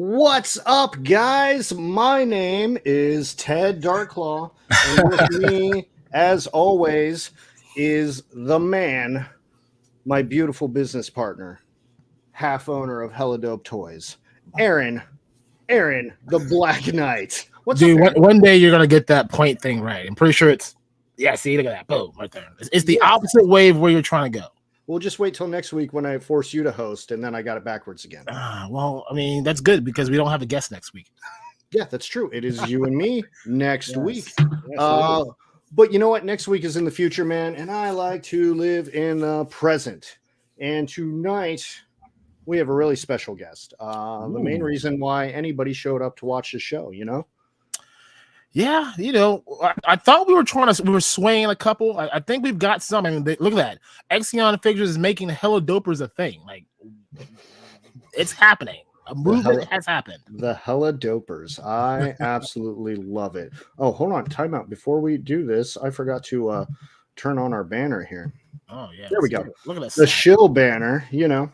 What's up, guys? My name is Ted DarkClaw, and with me, as always, is the man, my beautiful business partner, half owner of Hella Dope Toys, Aaron, the Blacknight. What's Dude, up, one day you're gonna get that point thing right. I'm pretty sure it's see, look at that, boom, right there. It's the opposite way of where you're trying to go. We'll just wait till next week when I force you to host, and then I got it backwards again. Well, I mean, that's good because we don't have a guest next week. Yeah, that's true. It is you and me next week. But you know what? Next week is in the future, man, and I like to live in the present. And tonight, we have a really special guest. The main reason why anybody showed up to watch the show, you know? Yeah, I thought we were swaying a couple. I think we've got some. I mean, look at that. Exion Figures is making Hella Dopers a thing. Like, it's happening. A movement has happened. The Hella Dopers. I absolutely love it. Oh, hold on. Time out. Before we do this, I forgot to turn on our banner here. Oh, yeah. There we go. Look at this. The shill banner, you know.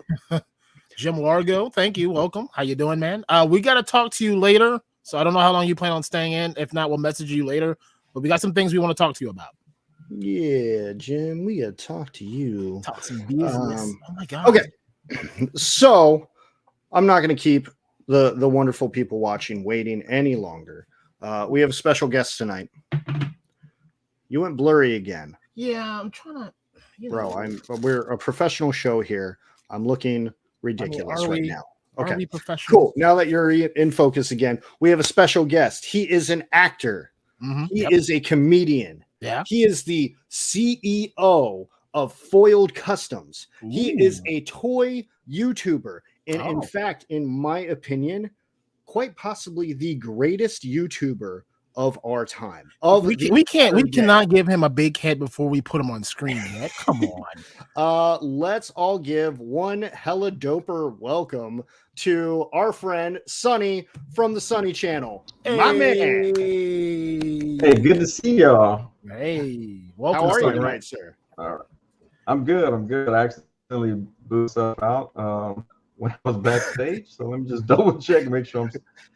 Jim Largo, thank you. Welcome. How you doing, man? We got to talk to you later. So I don't know how long you plan on staying in. If not, we'll message you later. But we got some things we want to talk to you about. Yeah, Jim, we got to talk to you. Talk some business. Oh my God. Okay. So I'm not going to keep the wonderful people watching waiting any longer. We have a special guest tonight. You went blurry again. Yeah, I'm trying to. Bro, we're a professional show here. I'm looking ridiculous right now. Okay, are we professional? Cool. Now that you're in focus again, we have a special guest. He is an actor. Mm-hmm. He is a comedian. Yeah. He is the CEO of Foiled Customs. Ooh. He is a toy YouTuber. And in fact, in my opinion, quite possibly the greatest YouTuber of our time. We cannot give him a big head before we put him on screen yet. Come on. Let's all give one hella doper welcome to our friend Sonny from the Sonny Channel. Hey. My man. Hey, good to see y'all. Hey, welcome. How are you Sonny. tonight, sir? All right. I'm good. I accidentally booted stuff out when I was backstage. So let me just double check and make sure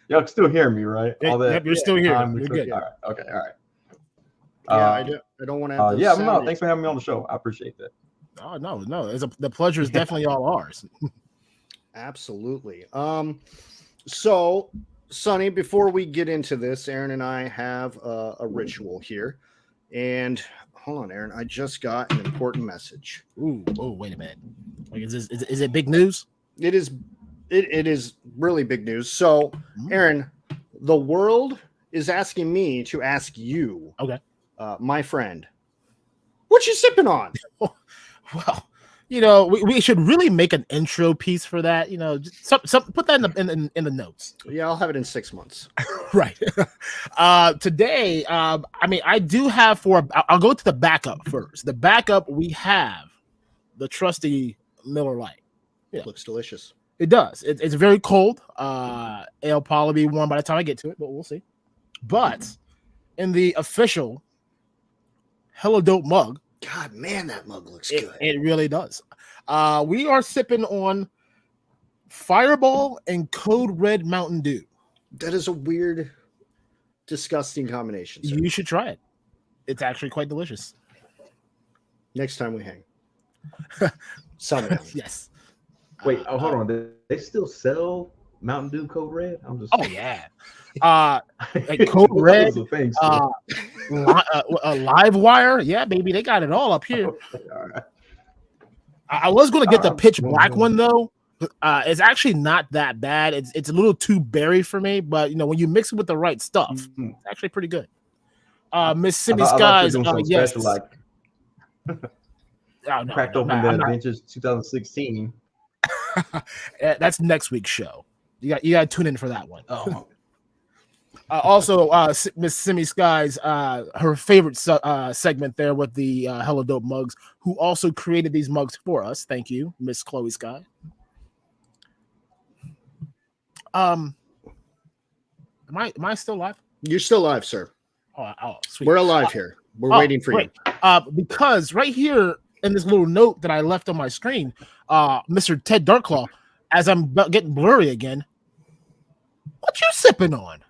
y'all can still hear me, right? Yep, you're still here. You're good. All right. Okay. All right. Yeah, I don't want to have no, thanks for having me on the show. I appreciate that. Oh, no. The pleasure is definitely all ours. Absolutely. So, Sonny, before we get into this, Aaron and I have a ritual here. And hold on, Aaron, I just got an important message. Ooh, oh, wait a minute. Like, is it big news? It is really big news. So, Aaron, the world is asking me to ask you, okay, my friend, what you sipping on? Well, we should really make an intro piece for that. Just put that in the notes. Yeah, I'll have it in 6 months. Right. Today, I do have I'll go to the backup first. The backup, we have the trusty Miller Lite. Yeah. Looks delicious. It does. It's very cold. It'll probably be warm by the time I get to it, but we'll see. But in the official Hella Dope mug, God, man, that mug looks good. It really does. We are sipping on Fireball and Code Red Mountain Dew. That is a weird, disgusting combination, sir. You should try it. It's actually quite delicious. Next time we hang. Yes. Wait, hold on. Do they still sell Mountain Dew Code Red? Oh yeah. Like Code Red, Live Wire, yeah, baby, they got it all up here. All right. I was going to get the pitch black one though. It's actually not that bad. It's a little too berry for me, but when you mix it with the right stuff, it's actually pretty good. Miss Simi Skies, yes. Special, cracked open the Adventures 2016. That's next week's show. You got to tune in for that one. Also, Miss Simi Skies, her favorite segment there with the Hella Dope mugs, who also created these mugs for us. Thank you, Miss Chloe Sky. Am I still live? You're still live, sir. Oh, sweet. We're alive here. We're waiting for you. Because right here in this little note that I left on my screen, Mr. Ted DarkClaw, as I'm getting blurry again, What you sipping on?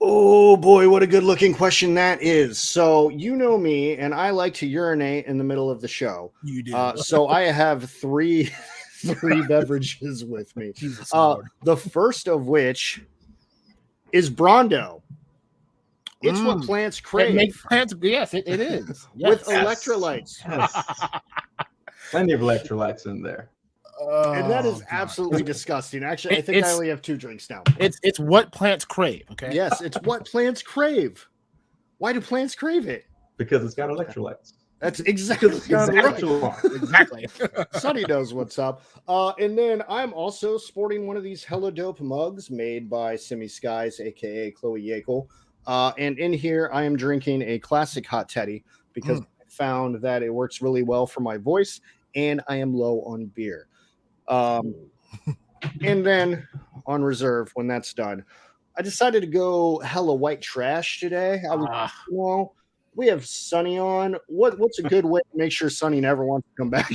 Oh boy, what a good looking question that is. So you know me, and I like to urinate in the middle of the show. You do. So I have three beverages with me. Jesus Lord. The first of which is Brondo. It's what plants crave. It makes plants. Yes, it is. Yes. With electrolytes. Yes. Plenty of electrolytes in there. And that is God. absolutely disgusting. Actually, I think I It's- only have 2 drinks now. It's what plants crave. Okay. Yes, it's what plants crave. Why do plants crave it? Because it's got electrolytes. That's exactly It's got right. electrolytes. Exactly. Sonny knows what's up. And then I'm also sporting one of these hella dope mugs made by Simi Skies, aka Chloe Yakel. And in here, I am drinking a classic hot teddy because I found that it works really well for my voice, and I am low on beer. And then on reserve, when that's done, I decided to go hella white trash today. I was, we have Sonny on. What's a good way to make sure Sonny never wants to come back?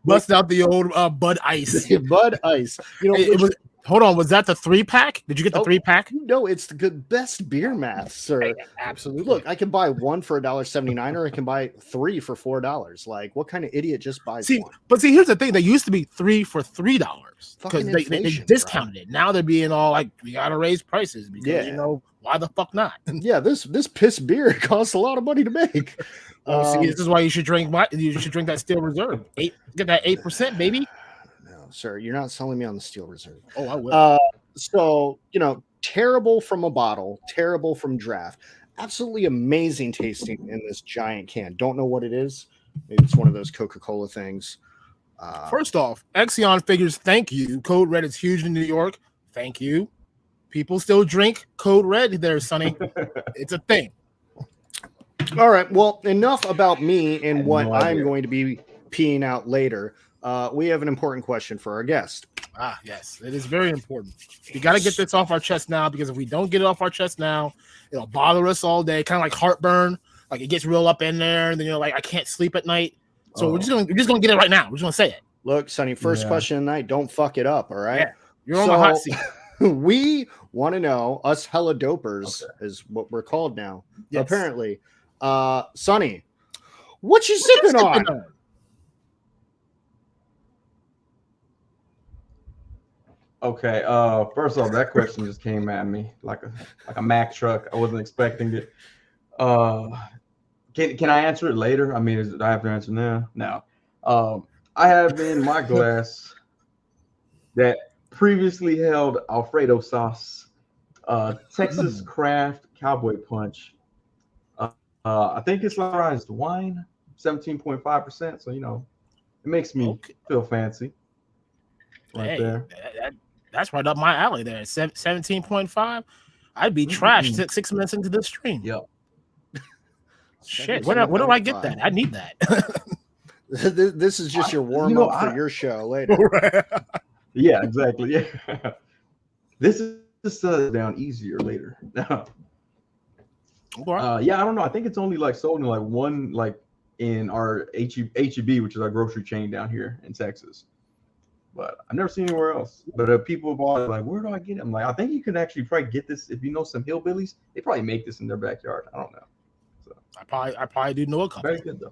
Bust out the old Bud Ice. Bud Ice. You know, Hold on, was that the 3-pack? Did you get the 3-pack? No, it's the best beer math, sir. Absolutely. Look, I can buy one for $1.79, or I can buy 3 for $4. Like, what kind of idiot just buys one? But here's the thing: they used to be 3 for $3 because Fucking they inflation, discounted it. Now they're being all like, "We gotta raise prices because you know why the fuck not?" Yeah, this piss beer costs a lot of money to make. See, this is why you should drink. You should drink that Steel Reserve. Get that 8%, baby. No, sir, you're not selling me on the Steel Reserve. Oh, I will. So, terrible from a bottle, terrible from draft. Absolutely amazing tasting in this giant can. Don't know what it is. Maybe it's one of those Coca-Cola things. First off, Exion figures, thank you. Code Red is huge in New York. Thank you. People still drink Code Red there, Sonny. It's a thing. All right. Well, enough about me and what I'm going to be peeing out later. We have an important question for our guest. Yes, it is very important. We got to get this off our chest now, because if we don't get it off our chest now, it'll bother us all day. Kind of like heartburn, like it gets real up in there, and then you're like, I can't sleep at night. So we're just gonna get it right now. We're just gonna say it. Look, Sonny, first question tonight. Don't fuck it up. All right. Yeah, you're on the hot seat. We want to know, us hella dopers is what we're called now. Yes. Apparently, Sonny, what you sipping on? Okay. First off, that question just came at me like a Mack truck. I wasn't expecting it. Can I answer it later? I mean, do I have to answer now? No. I have in my glass that previously held Alfredo sauce, Texas Craft Cowboy Punch. I think it's sliced wine, 17.5%. So it makes me feel fancy. Right there. That's right up my alley there. 17.5. I'd be trashed 6 minutes into the stream. Yep. Shit. Where do I get that? I need that. This is just your warm up for your show later. Yeah, exactly. Yeah. This is down easier later. Yeah, I don't know. I think it's only sold in one in our HEB, which is our grocery chain down here in Texas. But I've never seen anywhere else. But people have always where do I get it? I'm like, I think you can actually probably get this if you know some hillbillies. They probably make this in their backyard. I don't know. So I probably do know a couple. Very good though.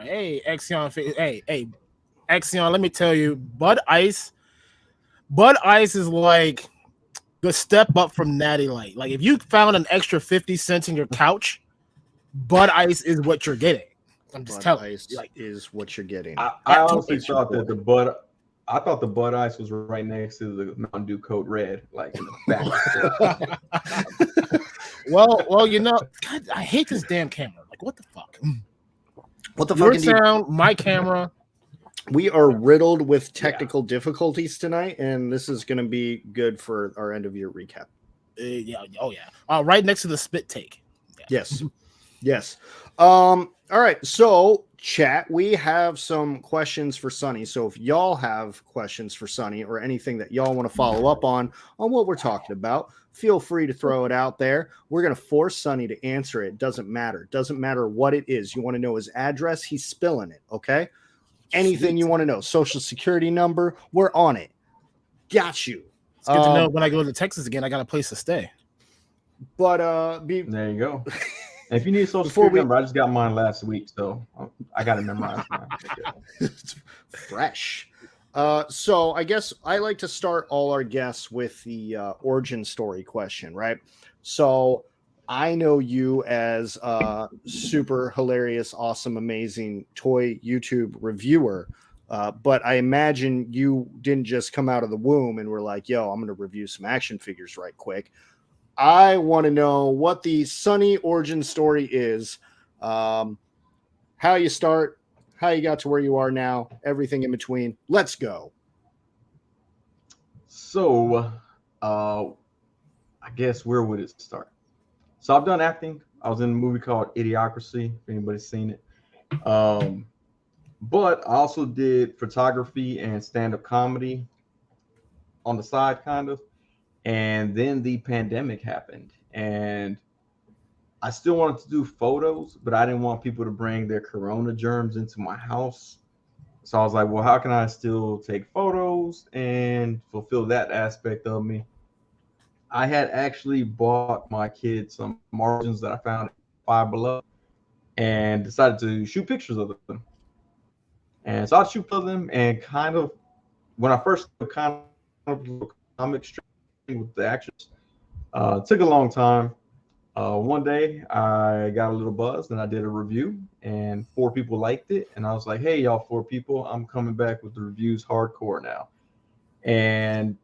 Hey, Exion. Hey, Exion. Let me tell you, Bud Ice is like the step up from Natty Light. Like if you found an extra 50 cents in your couch, Bud Ice is what you're getting. I'm just telling you, is what you're getting. I honestly thought that the Bud Ice was right next to the Mountain Dew Code Red, in the back. well, God, I hate this damn camera. What the fuck? What the Your fuck? Sound, my camera. We are riddled with technical difficulties tonight, and this is going to be good for our end of year recap. Right next to the spit take. Yeah. Yes. All right, so chat, we have some questions for Sonny. So if y'all have questions for Sonny or anything that y'all want to follow up on what we're talking about, feel free to throw it out there. We're going to force Sonny to answer it. Doesn't matter. Doesn't matter what it is. You want to know his address? He's spilling it, okay? Anything you want to know. Social security number, we're on it. Got you. It's good to know when I go to Texas again, I got a place to stay. But there you go. And if you need a social security number, I just got mine last week, so I got to memorize mine. It's fresh. So I guess I like to start all our guests with the origin story question, right? So I know you as a super hilarious, awesome, amazing toy YouTube reviewer, but I imagine you didn't just come out of the womb and were like, yo, I'm going to review some action figures right quick. I want to know what the Sonny origin story is, how you start, how you got to where you are now, everything in between. Let's go. So, I guess where would it start? So I've done acting. I was in a movie called Idiocracy, if anybody's seen it. But I also did photography and stand-up comedy on the side, kind of. And then the pandemic happened, and I still wanted to do photos, but I didn't want people to bring their corona germs into my house. So I was like, well, how can I still take photos and fulfill that aspect of me? I had actually bought my kids some margins that I found at Five Below and decided to shoot pictures of them. And so I'd shoot of them, and kind of when I first kind of comic strip with the actions, took a long time. One day I got a little buzz and I did a review, and 4 people liked it, and I was like, hey y'all 4 people, I'm coming back with the reviews hardcore now. And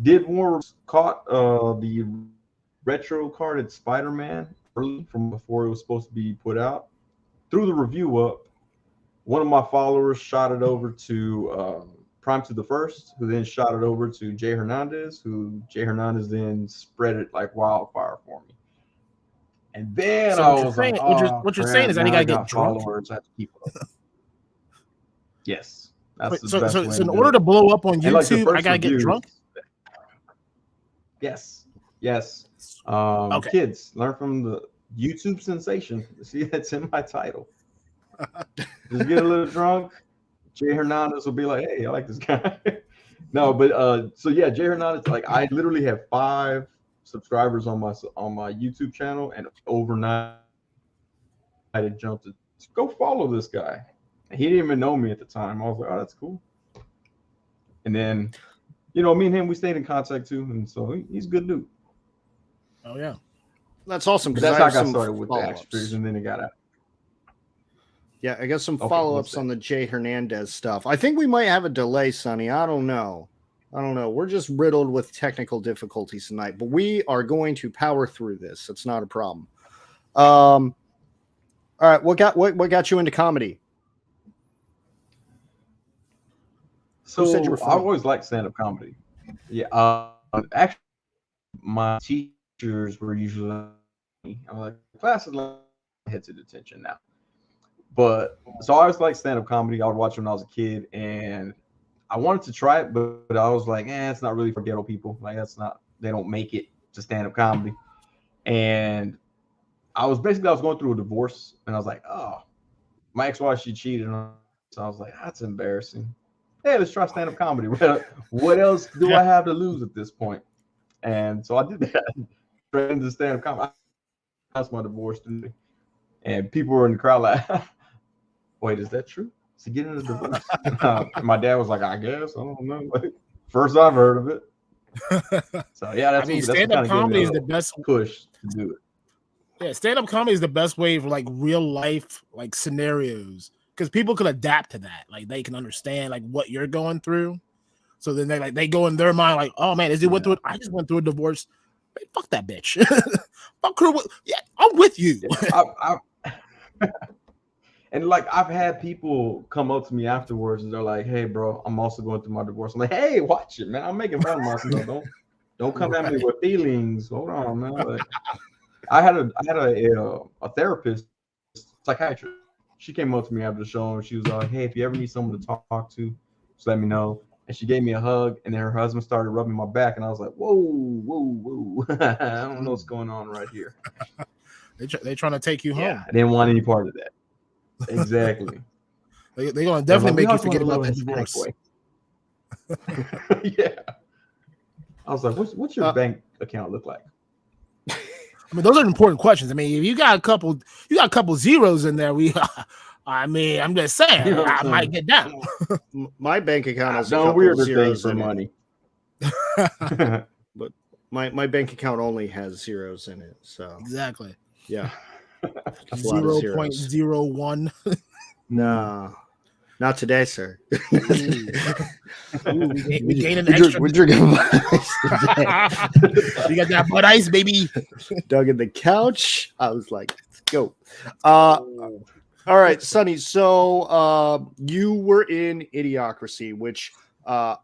did more, caught the retro carded Spider-Man early from before it was supposed to be put out, threw the review up. One of my followers shot it over to Prime to the First, who then shot it over to Jay Hernandez, who Jay Hernandez then spread it like wildfire for me. And then So I was like, what you're saying is that you gotta get drunk. Followers, I have to keep it up. Yes. That's the best way so in order to blow up on YouTube, like I gotta get drunk? Yes. Yes. Okay. Kids, learn from the YouTube sensation. See, that's in my title. Just get a little drunk. Jay Hernandez will be like, hey, I like this guy. No, but so yeah, Jay Hernandez, like I literally have 5 subscribers on my YouTube channel, and overnight I jumped to go follow this guy. And he didn't even know me at the time. I was like, oh, that's cool. And then, you know, me and him, we stayed in contact too, and so he's a good dude. Oh yeah, that's awesome. That's how I got started with the action figures, and then it got out. Yeah, I got some follow-ups on the Jay Hernandez stuff. I think we might have a delay, Sonny. I don't know. We're just riddled with technical difficulties tonight, but we are going to power through this. It's not a problem. All right, what got you into comedy? So said you were funny? I always liked stand-up comedy. Yeah, actually, my teachers were usually I'm like, class is like heads of detention now. But so I always liked stand-up comedy. I would watch it when I was a kid, and I wanted to try it, but I was like, it's not really for ghetto people. Like they don't make it to stand-up comedy. And I was going through a divorce, and I was like, oh, my ex-wife, she cheated on me. So I was like, that's embarrassing. Hey, let's try stand-up comedy. What else do I have to lose at this point? And so I did that. Straight into stand-up comedy. That's my divorce story. And people were in the crowd like, wait, is that true? Is he getting a divorce? My dad was like, I guess. I don't know. Like, first I've heard of it. So yeah, that's stand-up comedy is the best push to do it. Yeah, stand-up comedy is the best way for like real life like scenarios, because people can adapt to that. Like they can understand like what you're going through. So then they go in their mind like, oh man, went through it? I just went through a divorce. Hey, fuck that bitch. Fuck her. Yeah, I'm with you. And like I've had people come up to me afterwards and they're like, hey bro, I'm also going through my divorce. I'm like, hey, watch it, man. I'm making fun of myself. Don't come at me with feelings. Hold on, man. Like, I had a therapist, psychiatrist. She came up to me after the show and she was like, hey, if you ever need someone to talk to, just let me know. And she gave me a hug, and then her husband started rubbing my back, and I was like, whoa. I don't know what's going on right here. They're trying to take you home. I didn't want any part of that. Exactly. They're going to definitely make you forget about that divorce. Yeah. I was like, what's your bank account look like? I mean, those are important questions. I mean, if you got a couple zeros in there, I mean, I'm just saying, You know I might get down. My bank account has a I've done couple weirder zeros things for in money. it, but my bank account only has zeros in it. So Exactly. yeah, just a lot of zeros. 0.01. No, not today, sir. Ooh, we gain an we're extra. we're drinking Bud Ice today. We got that Bud Ice, baby. Dug in the couch. I was like, let's go. All right, Sonny. So you were in Idiocracy, which I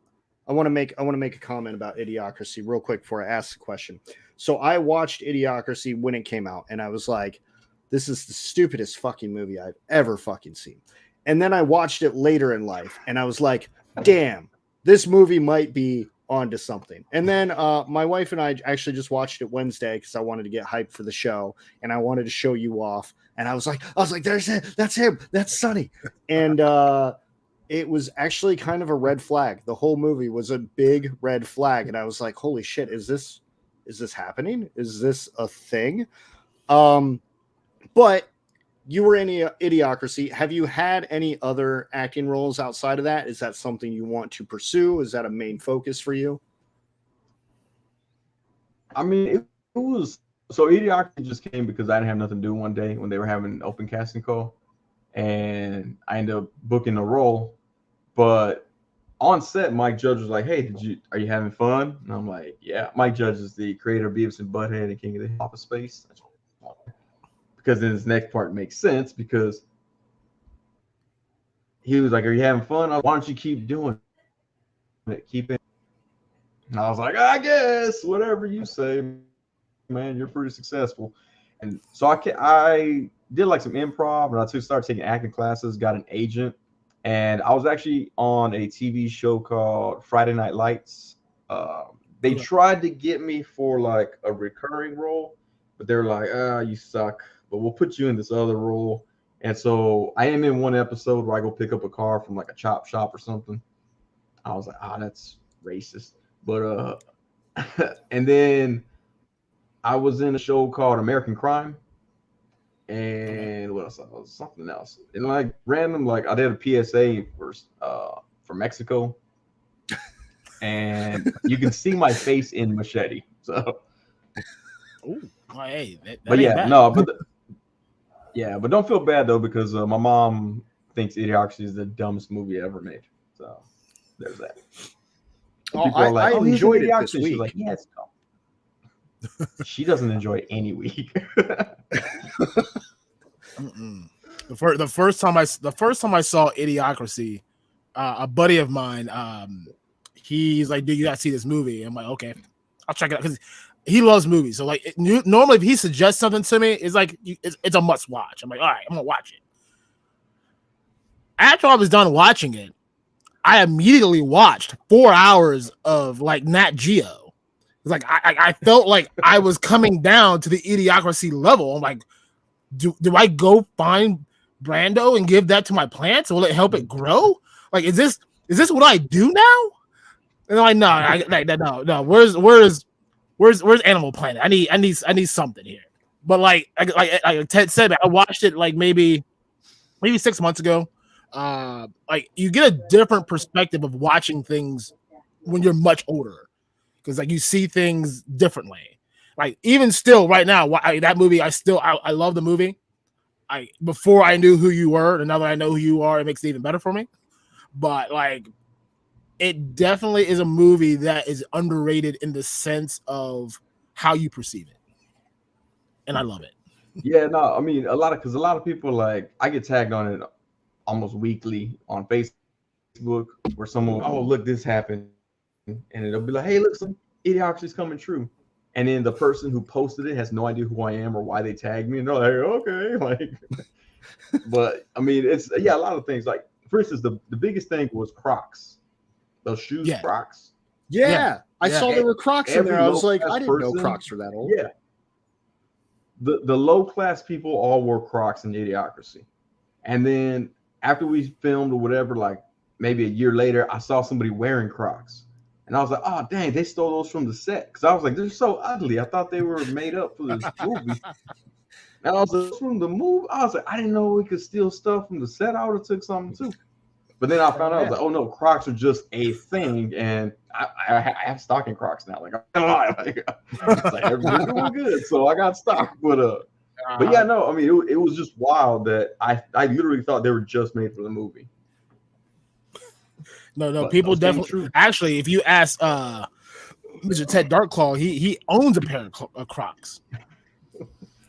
want to make a comment about Idiocracy real quick before I ask the question. So I watched Idiocracy when it came out, and I was like, this is the stupidest fucking movie I've ever fucking seen. And then I watched it later in life, and I was like, damn, this movie might be onto something. And then my wife and I actually just watched it Wednesday because I wanted to get hyped for the show, and I wanted to show you off. And I was like, there's him, that's him, that's Sonny. And it was actually kind of a red flag. The whole movie was a big red flag, and I was like, holy shit, is this happening? Is this a thing? But you were in Idiocracy. Have you had any other acting roles outside of that? Is that something you want to pursue? Is that a main focus for you? I mean, it was so Idiocracy just came because I didn't have nothing to do one day when they were having an open casting call, and I ended up booking a role. But on set, Mike Judge was like, "Hey, are you having fun?" And I'm like, "Yeah." Mike Judge is the creator of Beavis and Butthead and King of the Hip Hop of Space. Because then this next part makes sense because he was like, "Are you having fun? Why don't you keep doing it? Keep it." And I was like, "I guess whatever you say, man. You're pretty successful." And so I did like some improv, and I started taking acting classes. Got an agent, and I was actually on a TV show called Friday Night Lights. They tried to get me for like a recurring role, but they're like, you suck, but we'll put you in this other role. And so I am in one episode where I go pick up a car from like a chop shop or something. I was like, that's racist. But and then I was in a show called American Crime. And what else? Something else. And like random, like I did a PSA for Mexico. And you can see my face in Machete. So Ooh, well, hey, that but ain't yeah, bad. no, but don't feel bad though, because my mom thinks Idiocracy is the dumbest movie ever made. So there's that. I enjoyed it this week. She's like, yeah, it's dumb. She doesn't enjoy any week. The first time I saw Idiocracy, a buddy of mine, he's like, "Dude, you gotta see this movie." I'm like, "Okay, I'll check it out," because he loves movies. So like, normally if he suggests something to me, it's like it's a must watch. I'm like, all right, I'm gonna watch it. After I was done watching it, I immediately watched 4 hours of like Nat Geo. It's like I felt like I was coming down to the Idiocracy level. I'm like, do I go find Brando and give that to my plants? Will it help it grow? Like, is this what I do now? And I'm like, no. Where's Animal Planet? I need something here. But like Ted said, I watched it like maybe 6 months ago. Like you get a different perspective of watching things when you're much older, because like you see things differently. Like even still right now, that movie, I love the movie. Before I knew who you were, and now that I know who you are, it makes it even better for me. But like, it definitely is a movie that is underrated in the sense of how you perceive it, and I love it. Yeah, no, I mean a lot of people, like I get tagged on it almost weekly on Facebook, where someone, oh look, this happened, and it'll be like, hey, look, some Idiocracy's coming true, and then the person who posted it has no idea who I am or why they tagged me, and they're like, okay, like, but I mean, it's a lot of things. Like for instance, the biggest thing was Crocs, those shoes, Yeah. Crocs. Yeah. I saw there were Crocs in there. I was like, I didn't know person, Crocs were that old. Yeah. The low class people all wore Crocs in Idiocracy. And then after we filmed or whatever, like maybe a year later, I saw somebody wearing Crocs. And I was like, oh, dang, they stole those from the set. Because I was like, they're so ugly. I thought they were made up for this movie. And I was like, from the movie? I was like, I didn't know we could steal stuff from the set. I would have took something too. But then I found out, I was like, oh, no, Crocs are just a thing. And I have stock in Crocs now. Like, I'm not gonna lie. Like everything's doing good. So I got stock. But yeah, no, I mean, it was just wild that I literally thought they were just made for the movie. No, But people those came definitely. true. Actually, if you ask Mr. Ted DarkClaw, he owns a pair of Crocs.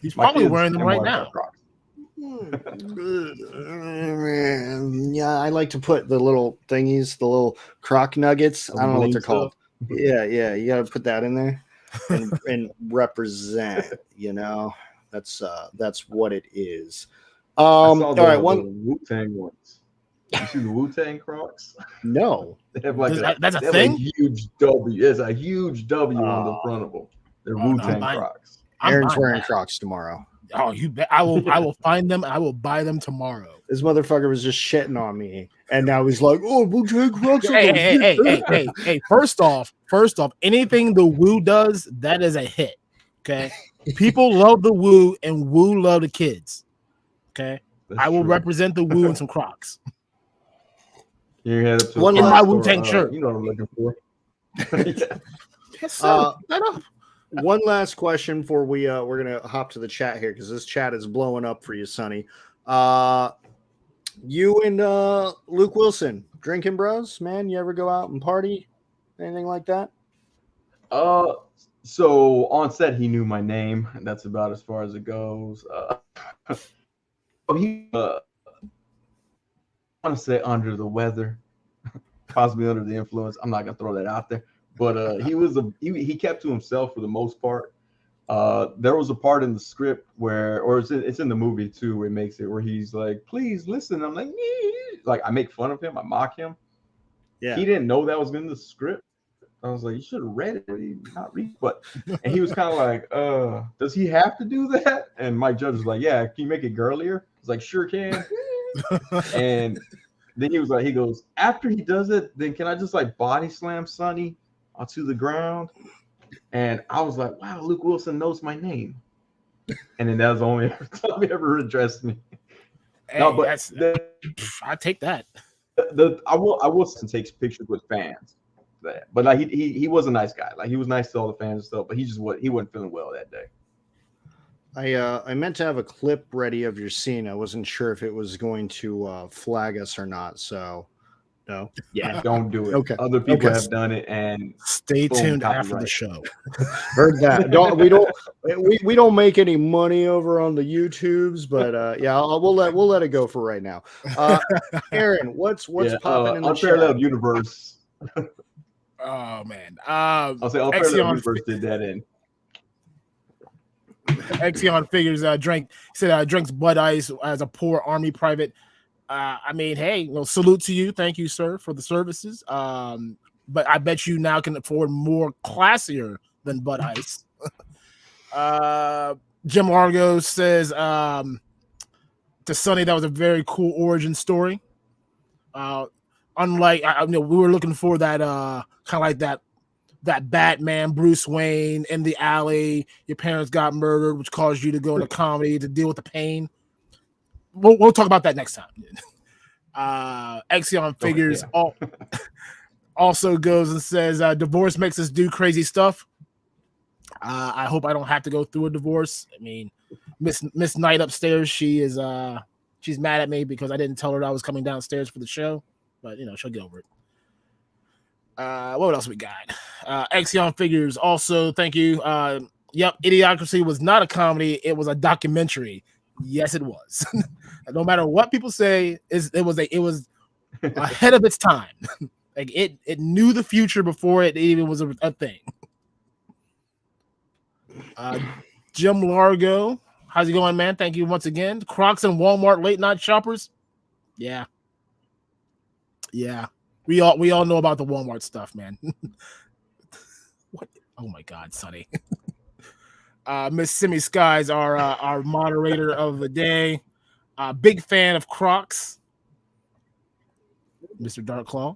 He's My probably kids wearing them and right wife now. have Crocs. Yeah, I like to put the little thingies, the little croc nuggets. I don't know what they're called. Yeah, you got to put that in there and represent. You know, that's what it is. I saw All the right, one. Wu-Tang ones. You see the Wu-Tang Crocs? No, They have like That's a they have thing? a huge W. It's a huge W on the front of them. They're Wu-Tang Crocs. Aaron's wearing Crocs tomorrow. Oh, you bet! I will find them. I will buy them tomorrow. This motherfucker was just shitting on me, and now he's like, "Oh, we'll take Crocs." Hey! First off, anything the Wu does, that is a hit. Okay, people love the Wu, and Wu love the kids. Okay, That's I will true. represent the Wu in some Crocs. You head up to One the last- my store, Wu-Tang shirt. You know what I'm looking for. Yeah. Yes, sir. One last question before we're gonna hop to the chat here because this chat is blowing up for you, Sonny. You and Luke Wilson drinking bros, man. You ever go out and party, anything like that? So on set he knew my name. That's about as far as it goes. He I want to say under the weather, possibly under the influence. I'm not gonna throw that out there. But he kept to himself for the most part. There was a part in the script or it's in the movie too, where he's like, "Please listen." I'm like I make fun of him, I mock him. Yeah. He didn't know that was in the script. I was like, "You should have read it, not read." And he was kind of like, "Does he have to do that?" And Mike Judge was like, "Yeah, can you make it girlier?" I was like, "Sure can." And then he goes, "After he does it, then can I just like body slam Sonny onto the ground?" And I was like, wow, Luke Wilson knows my name. And then that was the only time he ever addressed me. Hey, No, but I take that. I will takes pictures with fans. But like he was a nice guy. Like he was nice to all the fans and stuff, but he wasn't feeling well that day. I meant to have a clip ready of your scene. I wasn't sure if it was going to flag us or not. So no. Yeah, don't do it. Okay. Other people have done it, and Stay tuned after copyright. the show. Heard that. We don't make any money over on the YouTubes, but yeah, we'll let it go for right now. Aaron, what's popping in the Unparalleled chat? Universe? Oh man. I'll say Unparalleled Universe did that in. Exion figures drinks Bud Ice as a poor army private. I mean, hey, salute to you. Thank you, sir, for the services. But I bet you now can afford more classier than Bud Ice. Jim Largo says to Sonny, that was a very cool origin story. Unlike, we were looking for that kind of like that Batman, Bruce Wayne in the alley. Your parents got murdered, which caused you to go into comedy to deal with the pain. We'll talk about that next time. Exion figures also goes and says divorce makes us do crazy stuff. I hope I don't have to go through a divorce. I mean, Miss Knight upstairs, she's mad at me because I didn't tell her I was coming downstairs for the show, but she'll get over it. What else we got? Exion figures also, thank you. Yep, Idiocracy was not a comedy, it was a documentary. Yes, it was. No matter what people say, it was ahead of its time. Like it knew the future before it even was a thing. Jim Largo, how's it going, man? Thank you once again. Crocs and Walmart late night shoppers. Yeah. We all know about the Walmart stuff, man. What? Oh my God, Sonny. Miss Simi Skies, our moderator of the day. Big fan of Crocs. Mr. DarkClaw.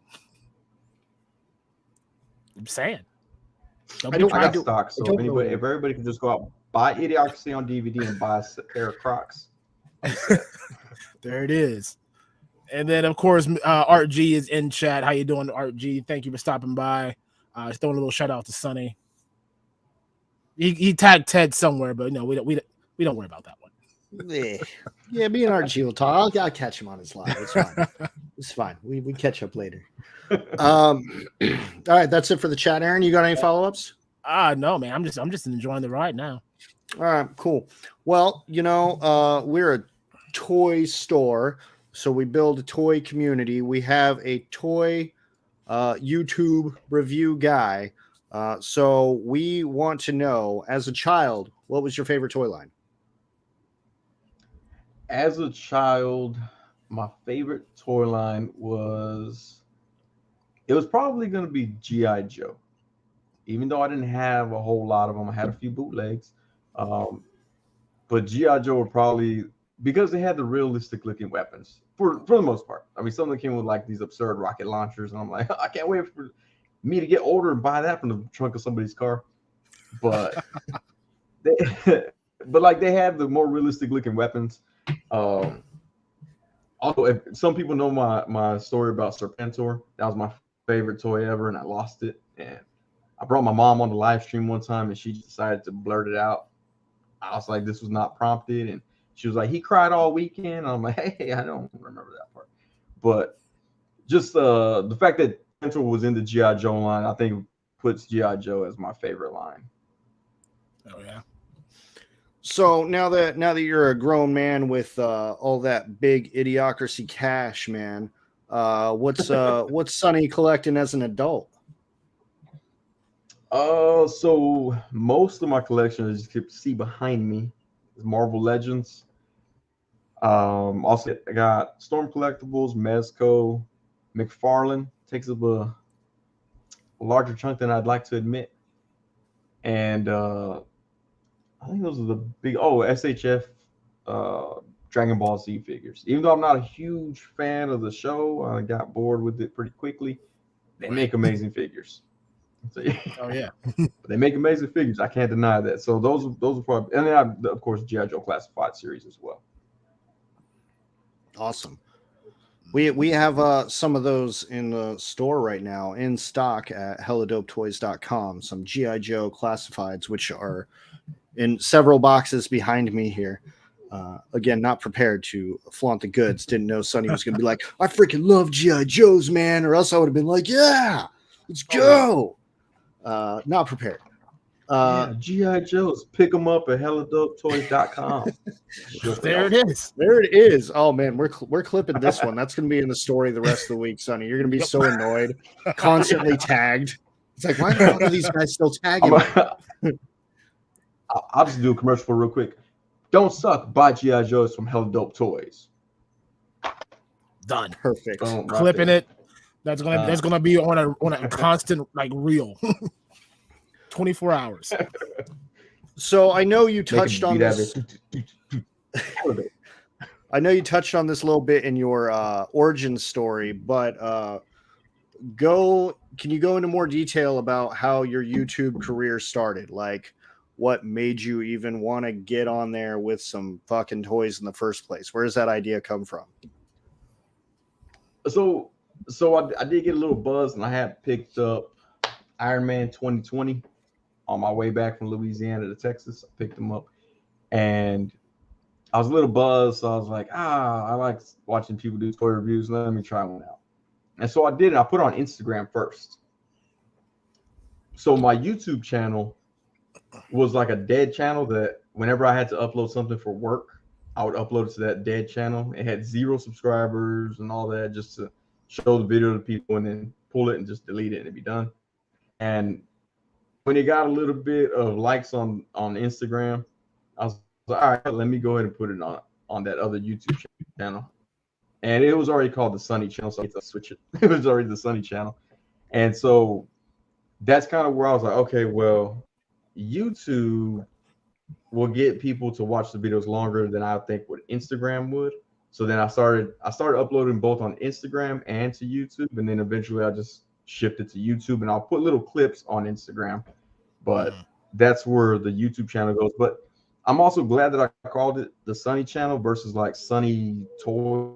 I'm saying. I got stock, so if everybody can just go out, buy Idiocracy on DVD and buy a pair of Crocs. There it is. And then, of course, Art G is in chat. How you doing, Art G? Thank you for stopping by. Throwing a little shout out to Sonny. He tagged Ted somewhere, but no, we don't worry about that one. Yeah, me and Art G will talk. I'll catch him on his live. It's fine. It's fine. We catch up later. All right, that's it for the chat. Aaron, you got any follow-ups? No, man. I'm just enjoying the ride now. All right, cool. Well, we're a toy store, so we build a toy community. We have a toy YouTube review guy. So we want to know, as a child, what was your favorite toy line? As a child, my favorite toy line was probably going to be G.I. Joe. Even though I didn't have a whole lot of them, I had a few bootlegs. But G.I. Joe were probably, because they had the realistic looking weapons for the most part. I mean, some of them came with like these absurd rocket launchers, and I'm like, I can't wait for me to get older and buy that from the trunk of somebody's car. But they had the more realistic looking weapons. Although if some people know my story about Serpentor, that was my favorite toy ever, and I lost it. And I brought my mom on the live stream one time, and she decided to blurt it out. I was like, this was not prompted, and she was like, he cried all weekend. I'm like, hey, I don't remember that part. But just the fact that Central was in the G.I. Joe line, I think puts G.I. Joe as my favorite line. Oh yeah. So now that you're a grown man with all that big Idiocracy cash, man, what's Sonny collecting as an adult? So most of my collection, as you can see behind me, is Marvel Legends. Also I got Storm Collectibles, Mezco, McFarlane takes up a larger chunk than I'd like to admit, and I think those are the big SHF Dragon Ball Z figures. Even though I'm not a huge fan of the show, I got bored with it pretty quickly. They make amazing figures. So, oh yeah, they make amazing figures. I can't deny that. So those are probably, and then of course G.I. Joe Classified series as well. Awesome. We have some of those in the store right now in stock at helladopetoys.com. Some G.I. Joe Classifieds, which are in several boxes behind me here. Again, not prepared to flaunt the goods. Didn't know Sonny was going to be like, I freaking love G.I. Joes, man. Or else I would have been like, yeah, let's go. Not prepared. G.I. Joes, pick them up at helladopetoys.com. There it is. There it is. Oh man, we're clipping this one. That's going to be in the story the rest of the week, Sonny. You're going to be so annoyed, constantly tagged. It's like, why the fuck are these guys still tagging me? I'll just do a commercial for real quick. Don't suck. Buy G.I. Joes from Hella Dope Toys. Done. Perfect. Boom, right Clipping there. it. That's gonna be on a constant like reel. 24 hours. So I know you touched on this. I know you touched on this a little bit in your origin story, but can you go into more detail about how your YouTube career started? Like, what made you even want to get on there with some fucking toys in the first place? Where does that idea come from? So I did get a little buzz, and I had picked up Iron Man 2020 on my way back from Louisiana to Texas. I picked them up, and I was a little buzzed. So I was like, I like watching people do toy reviews. Let me try one out. And so I did it. I put it on Instagram first. So my YouTube channel was like a dead channel that whenever I had to upload something for work, I would upload it to that dead channel. It had 0 subscribers and all that, just to show the video to people and then pull it and just delete it and it'd be done. And when it got a little bit of likes on Instagram, I was like, all right, let me go ahead and put it on that other YouTube channel. And it was already called the Sonny Channel, so I had to switch it. It was already the Sonny Channel. And so that's kind of where I was like, okay, well, YouTube will get people to watch the videos longer than I think what Instagram would. So then I started uploading both on Instagram and to YouTube, and then eventually I just shifted to YouTube, and I'll put little clips on Instagram, but that's where the YouTube channel goes. But I'm also glad that I called it the Sonny Channel versus like Sonny Toys,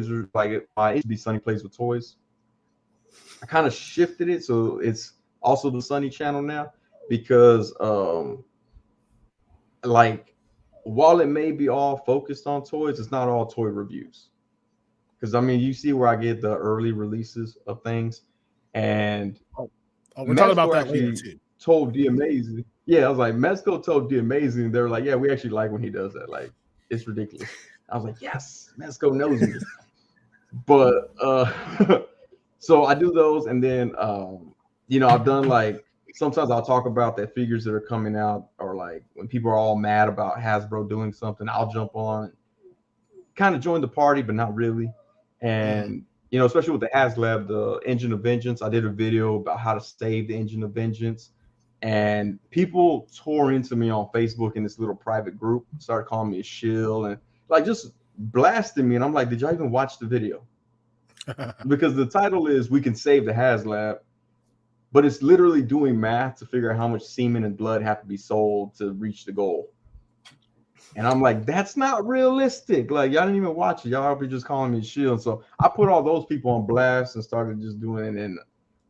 or like I used to be Sonny Plays with Toys. I kind of shifted it so it's also the Sonny Channel now, because like while it may be all focused on toys, it's not all toy reviews. Because I mean, you see where I get the early releases of things, and we're talking about that later too. Told D Amazing, yeah, I was like, Mezco told D Amazing, they were like, yeah, we actually like when he does that. Like, it's ridiculous. I was like, yes, Mezco knows me. But so I do those, and then I've done like, sometimes I'll talk about the figures that are coming out, or like when people are all mad about Hasbro doing something, I'll jump on, kind of join the party, but not really. And especially with the HasLab, the Engine of Vengeance, I did a video about how to save the Engine of Vengeance, and people tore into me on Facebook in this little private group, started calling me a shill and like just blasting me. And I'm like, did y'all even watch the video? Because the title is "We Can Save the HasLab," but it's literally doing math to figure out how much semen and blood have to be sold to reach the goal. And I'm like, that's not realistic. Like, y'all didn't even watch it. Y'all be just calling me a shield. So I put all those people on blast and started just doing it. And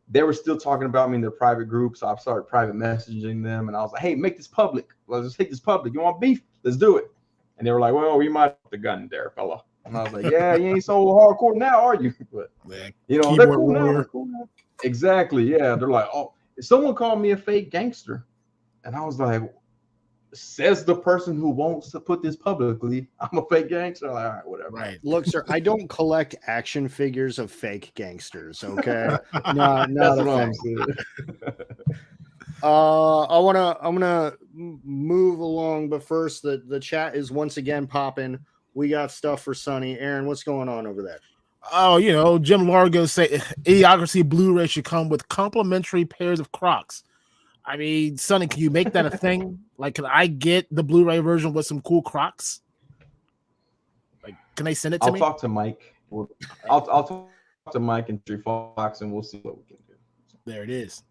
they were still talking about me in their private group. So I started private messaging them. And I was like, hey, make this public. Let's just take this public. You want beef? Let's do it. And they were like, well, we might have the gun there, fella. And I was like, yeah, you ain't so hardcore now, are you? But, they're cool now. They're cool now. Exactly. Yeah. They're like, oh, someone called me a fake gangster. And I was like, says the person who wants to put this publicly, I'm a fake gangster. Like, all right, whatever. Right. Look, sir, I don't collect action figures of fake gangsters. Okay. No, that's what I'm saying. I'm gonna move along, but first the chat is once again popping. We got stuff for Sonny. Aaron, what's going on over there? Oh, Jim Largo say Idiocracy Blu-ray should come with complimentary pairs of Crocs. I mean, Sonny, can you make that a thing? Like, can I get the Blu-ray version with some cool Crocs? Like, can they send it to me? I'll talk to Mike. I'll talk to Mike and Tree Fox, and we'll see what we can do. There it is.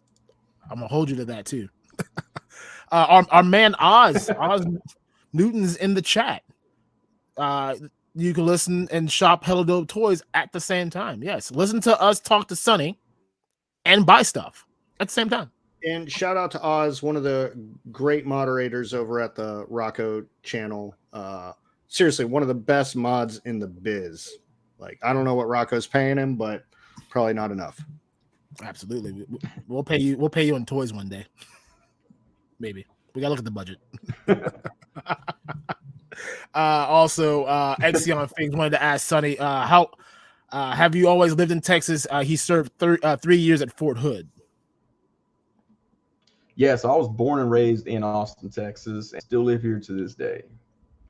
I'm gonna hold you to that too. Our man Oz Newton's in the chat. You can listen and shop Hella Dope Toys at the same time. Yes, listen to us talk to Sonny and buy stuff at the same time. And shout out to Oz, one of the great moderators over at the Rocco channel. Seriously, one of the best mods in the biz. Like, I don't know what Rocco's paying him, but probably not enough. Absolutely. We'll pay you. We'll pay you in toys one day. Maybe. We gotta look at the budget. Also, Exion Things wanted to ask Sonny, how have you always lived in Texas? He served 3 years at Fort Hood. Yeah, so I was born and raised in Austin, Texas, and still live here to this day.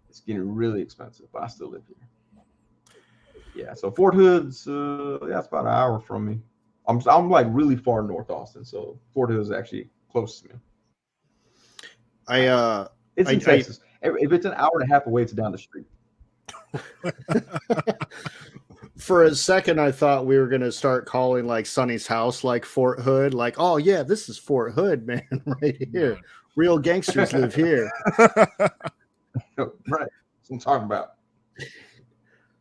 It's getting really expensive, but I still live here. Yeah, so Fort Hood's that's about an hour from me. I'm like really far north Austin, so Fort Hood is actually close to me. It's in Texas. If it's an hour and a half away, it's down the street. For a second, I thought we were going to start calling like Sonny's house like Fort Hood. Like, oh, yeah, this is Fort Hood, man, right here. Real gangsters live here. Right. That's what I'm talking about.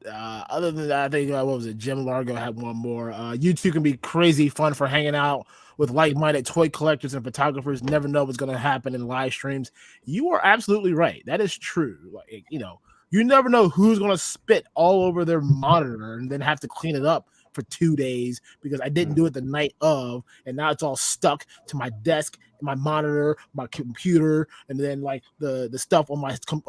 Other than that, I think, what was it? Jim Largo had one more. You two can be crazy fun for hanging out with like-minded toy collectors and photographers. Never know what's going to happen in live streams. You are absolutely right. That is true. Like, you never know who's going to spit all over their monitor and then have to clean it up for 2 days because I didn't do it the night of, and now it's all stuck to my desk, my monitor, my computer, and then like the stuff on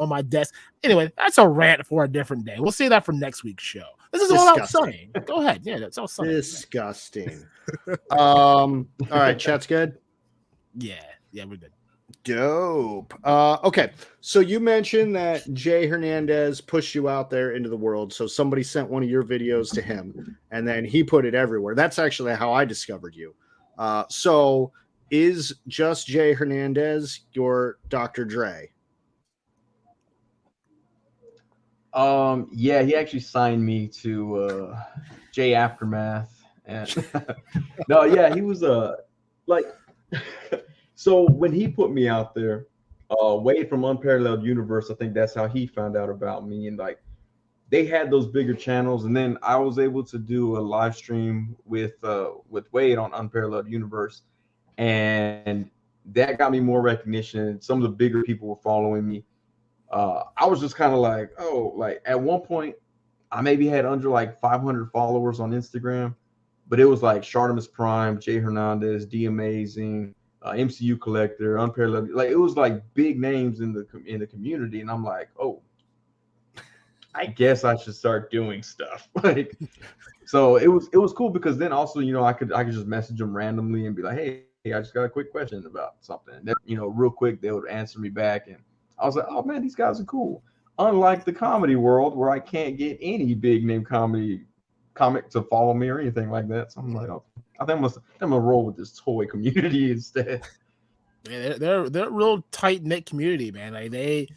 my desk. Anyway, that's a rant for a different day. We'll see that for next week's show. This is all about Sonny. Go ahead. Yeah, that's all Sonny. Disgusting. All right, chat's good? Yeah, we're good. Dope. Okay, so you mentioned that Jay Hernandez pushed you out there into the world. So somebody sent one of your videos to him, and then he put it everywhere. That's actually how I discovered you. So is just Jay Hernandez your Dr. Dre? Yeah, he actually signed me to J Aftermath, and no, yeah, he was like, so when he put me out there, Wade from Unparalleled Universe, I think that's how he found out about me, and like they had those bigger channels, and then I was able to do a live stream with Wade on Unparalleled Universe, and that got me more recognition. Some of the bigger people were following me. I was just kind of like, oh, like at one point, I maybe had under like 500 followers on Instagram, but it was like Shartimus Prime, Jay Hernandez, D Amazing, MCU Collector, Unparalleled. Like it was like big names in the community, and I'm like, oh, I guess I should start doing stuff. Like, so it was cool because then also, you know, I could just message them randomly and be like, hey, I just got a quick question about something. And then, you know, real quick they would answer me back, and I was like, oh man, these guys are cool. Unlike the comedy world where I can't get any big name comic to follow me or anything like that. So I'm like, oh, I think I'm gonna roll with this toy community instead. Yeah, they're a real tight knit community, man. Like they.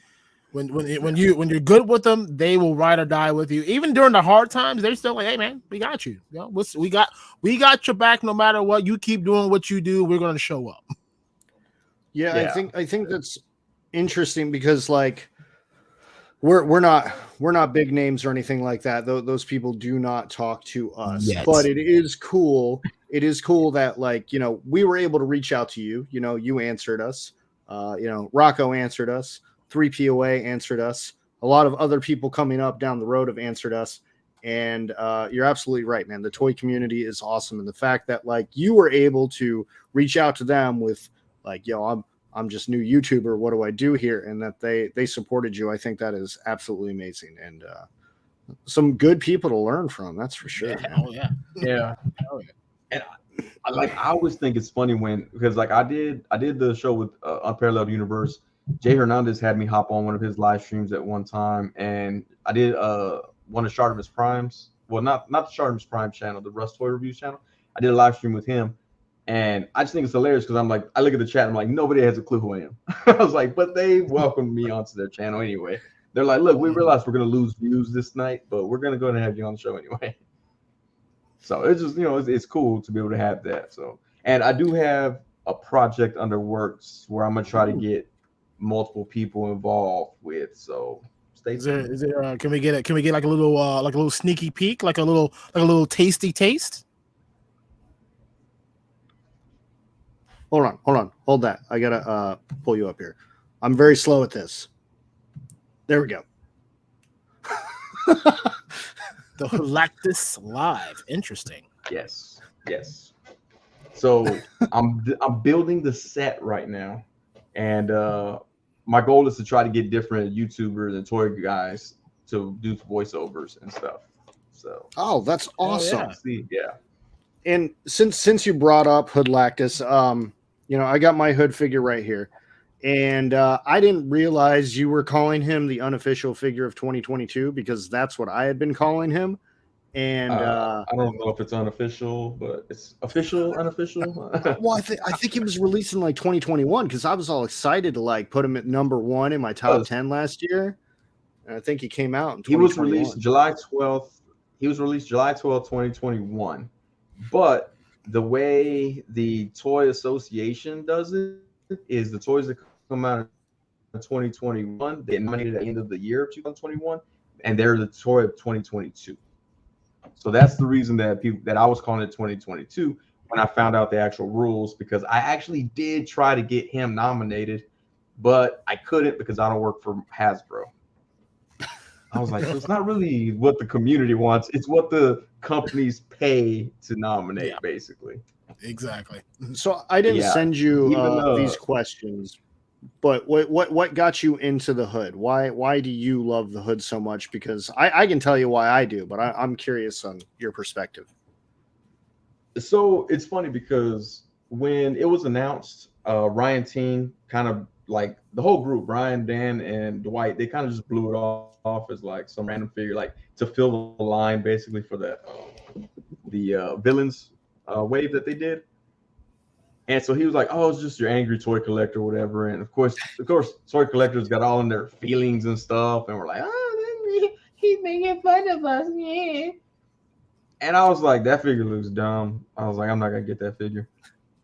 When you're good with them, they will ride or die with you. Even during the hard times, they're still like, "Hey, man, we got you. You know, we got your back no matter what. You keep doing what you do. We're going to show up." Yeah, I think that's interesting because like we're not big names or anything like that. Those people do not talk to us. Yes. But it is cool. It is cool that like, you know, we were able to reach out to you. You know, you answered us. You know, Rocco answered us. 3POA answered us. A lot of other people coming up down the road have answered us. And you're absolutely right, man. The toy community is awesome. And the fact that like you were able to reach out to them with like, yo, I'm just new YouTuber. What do I do here? And that they supported you. I think that is absolutely amazing. And some good people to learn from. That's for sure. Yeah. Oh yeah. Yeah. Oh, yeah. And I always think it's funny because like I did the show with Unparalleled Universe. Jay Hernandez had me hop on one of his live streams at one time, and I did one of Shartimus Prime's. Well, not the Shartimus Prime channel, the Russ Toy Reviews channel. I did a live stream with him, and I just think it's hilarious because I'm like, I look at the chat, and I'm like, nobody has a clue who I am. I was like, but they welcomed me onto their channel anyway. They're like, look, we realize we're gonna lose views this night, but we're gonna go ahead and have you on the show anyway. So it's just, you know, it's cool to be able to have that. So, and I do have a project under works where I'm gonna try to get multiple people involved with. So stay tuned. Is there can we get like a little sneaky peek, like a little tasty taste? Hold on. Hold that. I gotta pull you up here. I'm very slow at this. There we go. The Lactus Live. Interesting. Yes. So I'm building the set right now. And my goal is to try to get different YouTubers and toy guys to do voiceovers and stuff. So that's awesome. Yeah. And since you brought up Hood Lactus, you know, I got my Hood figure right here, and I didn't realize you were calling him the unofficial figure of 2022 because that's what I had been calling him. And I don't know if it's unofficial, but it's official, unofficial. Well, I think he was released in like 2021 because I was all excited to like put him at number 1 in my top 10 last year. And I think he came out in 2021. He was released July 12th. He was released July 12th, 2021. But the way the Toy Association does it is the toys that come out in 2021, they nominated at the end of the year of 2021, and they're the toy of 2022. So that's the reason that I was calling it 2022 when I found out the actual rules, because I actually did try to get him nominated, but I couldn't because I don't work for Hasbro. I was like, so it's not really what the community wants. It's what the companies pay to nominate, basically. Exactly. So I didn't send you these questions, but what got you into the Hood? Why do you love the Hood so much? Because I can tell you why I do, but I'm curious on your perspective. So it's funny because when it was announced, Ryan Teen kind of like the whole group, Ryan, Dan, and Dwight, they kind of just blew it off as like some random figure, like to fill the line basically for the villains wave that they did. And so he was like, oh, it's just your angry toy collector or whatever. And of course, toy collectors got all in their feelings and stuff. And we're like, making fun of us, yeah. And I was like, that figure looks dumb. I was like, I'm not gonna get that figure.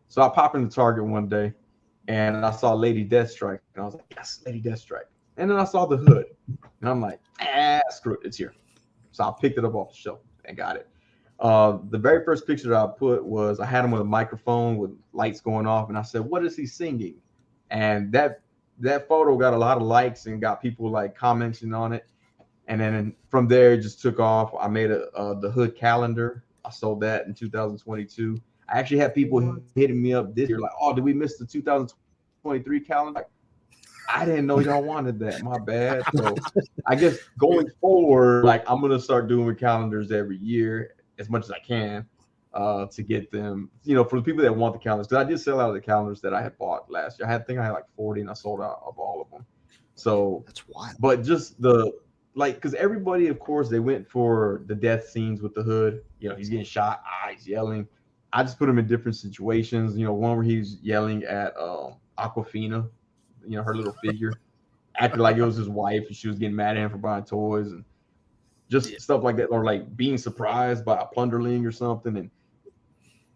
So I pop into Target one day, and I saw Lady Deathstrike, and I was like, yes, Lady Deathstrike. And then I saw the hood, and I'm like, screw it, it's here. So I picked it up off the shelf and got it. The very first picture that I put was I had him with a microphone with lights going off, and I said, "What is he singing?" And that photo got a lot of likes and got people like commenting on it. And then from there, it just took off. I made the hood calendar. I sold that in 2022. I actually had people hitting me up this year like, "Oh, did we miss the 2023 calendar?" I didn't know y'all wanted that. My bad. So I guess going forward, like I'm gonna start doing calendars every year as much as I can to get them, for the people that want the calendars. Because I did sell out of the calendars that I had bought last year. I think I had like 40, and I sold out of all of them. So that's wild. But just because everybody, of course, they went for the death scenes with the hood. He's getting shot, he's yelling. I just put him in different situations. One where he's yelling at Aquafina, her little figure, acting like it was his wife and she was getting mad at him for buying toys and just stuff like that, or like being surprised by a plunderling or something. And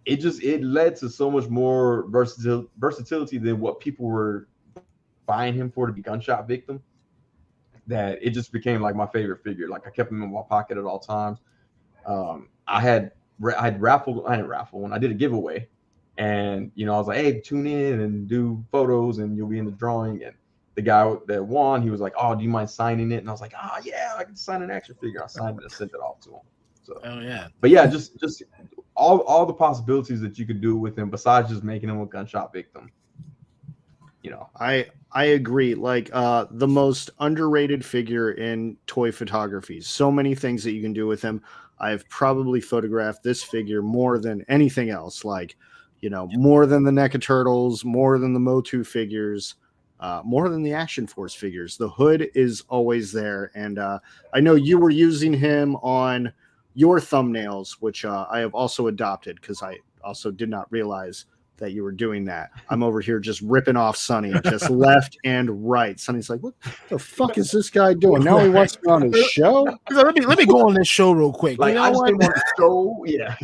it led to so much more versatility than what people were buying him for to be gunshot victim, that it just became like my favorite figure. Like I kept him in my pocket at all times. I didn't raffle when I did a giveaway, and I was like, hey, tune in and do photos and you'll be in the drawing. And the guy that won, he was like, oh, do you mind signing it? And I was like, oh yeah, I can sign an action figure. I signed it and sent it off to him. So but yeah, just all the possibilities that you could do with him besides just making him a gunshot victim. I agree. Like the most underrated figure in toy photography. So many things that you can do with him. I've probably photographed this figure more than anything else. Like, more than the NECA Turtles, more than the Motu figures, more than the Action Force figures. The hood is always there. And I know you were using him on your thumbnails, which I have also adopted because I also did not realize that you were doing that. I'm over here just ripping off Sonny, just left and right. Sonny's like, what the fuck is this guy doing? Now he wants me on his show? Let me go on this show real quick. Like, I just came on the show, yeah.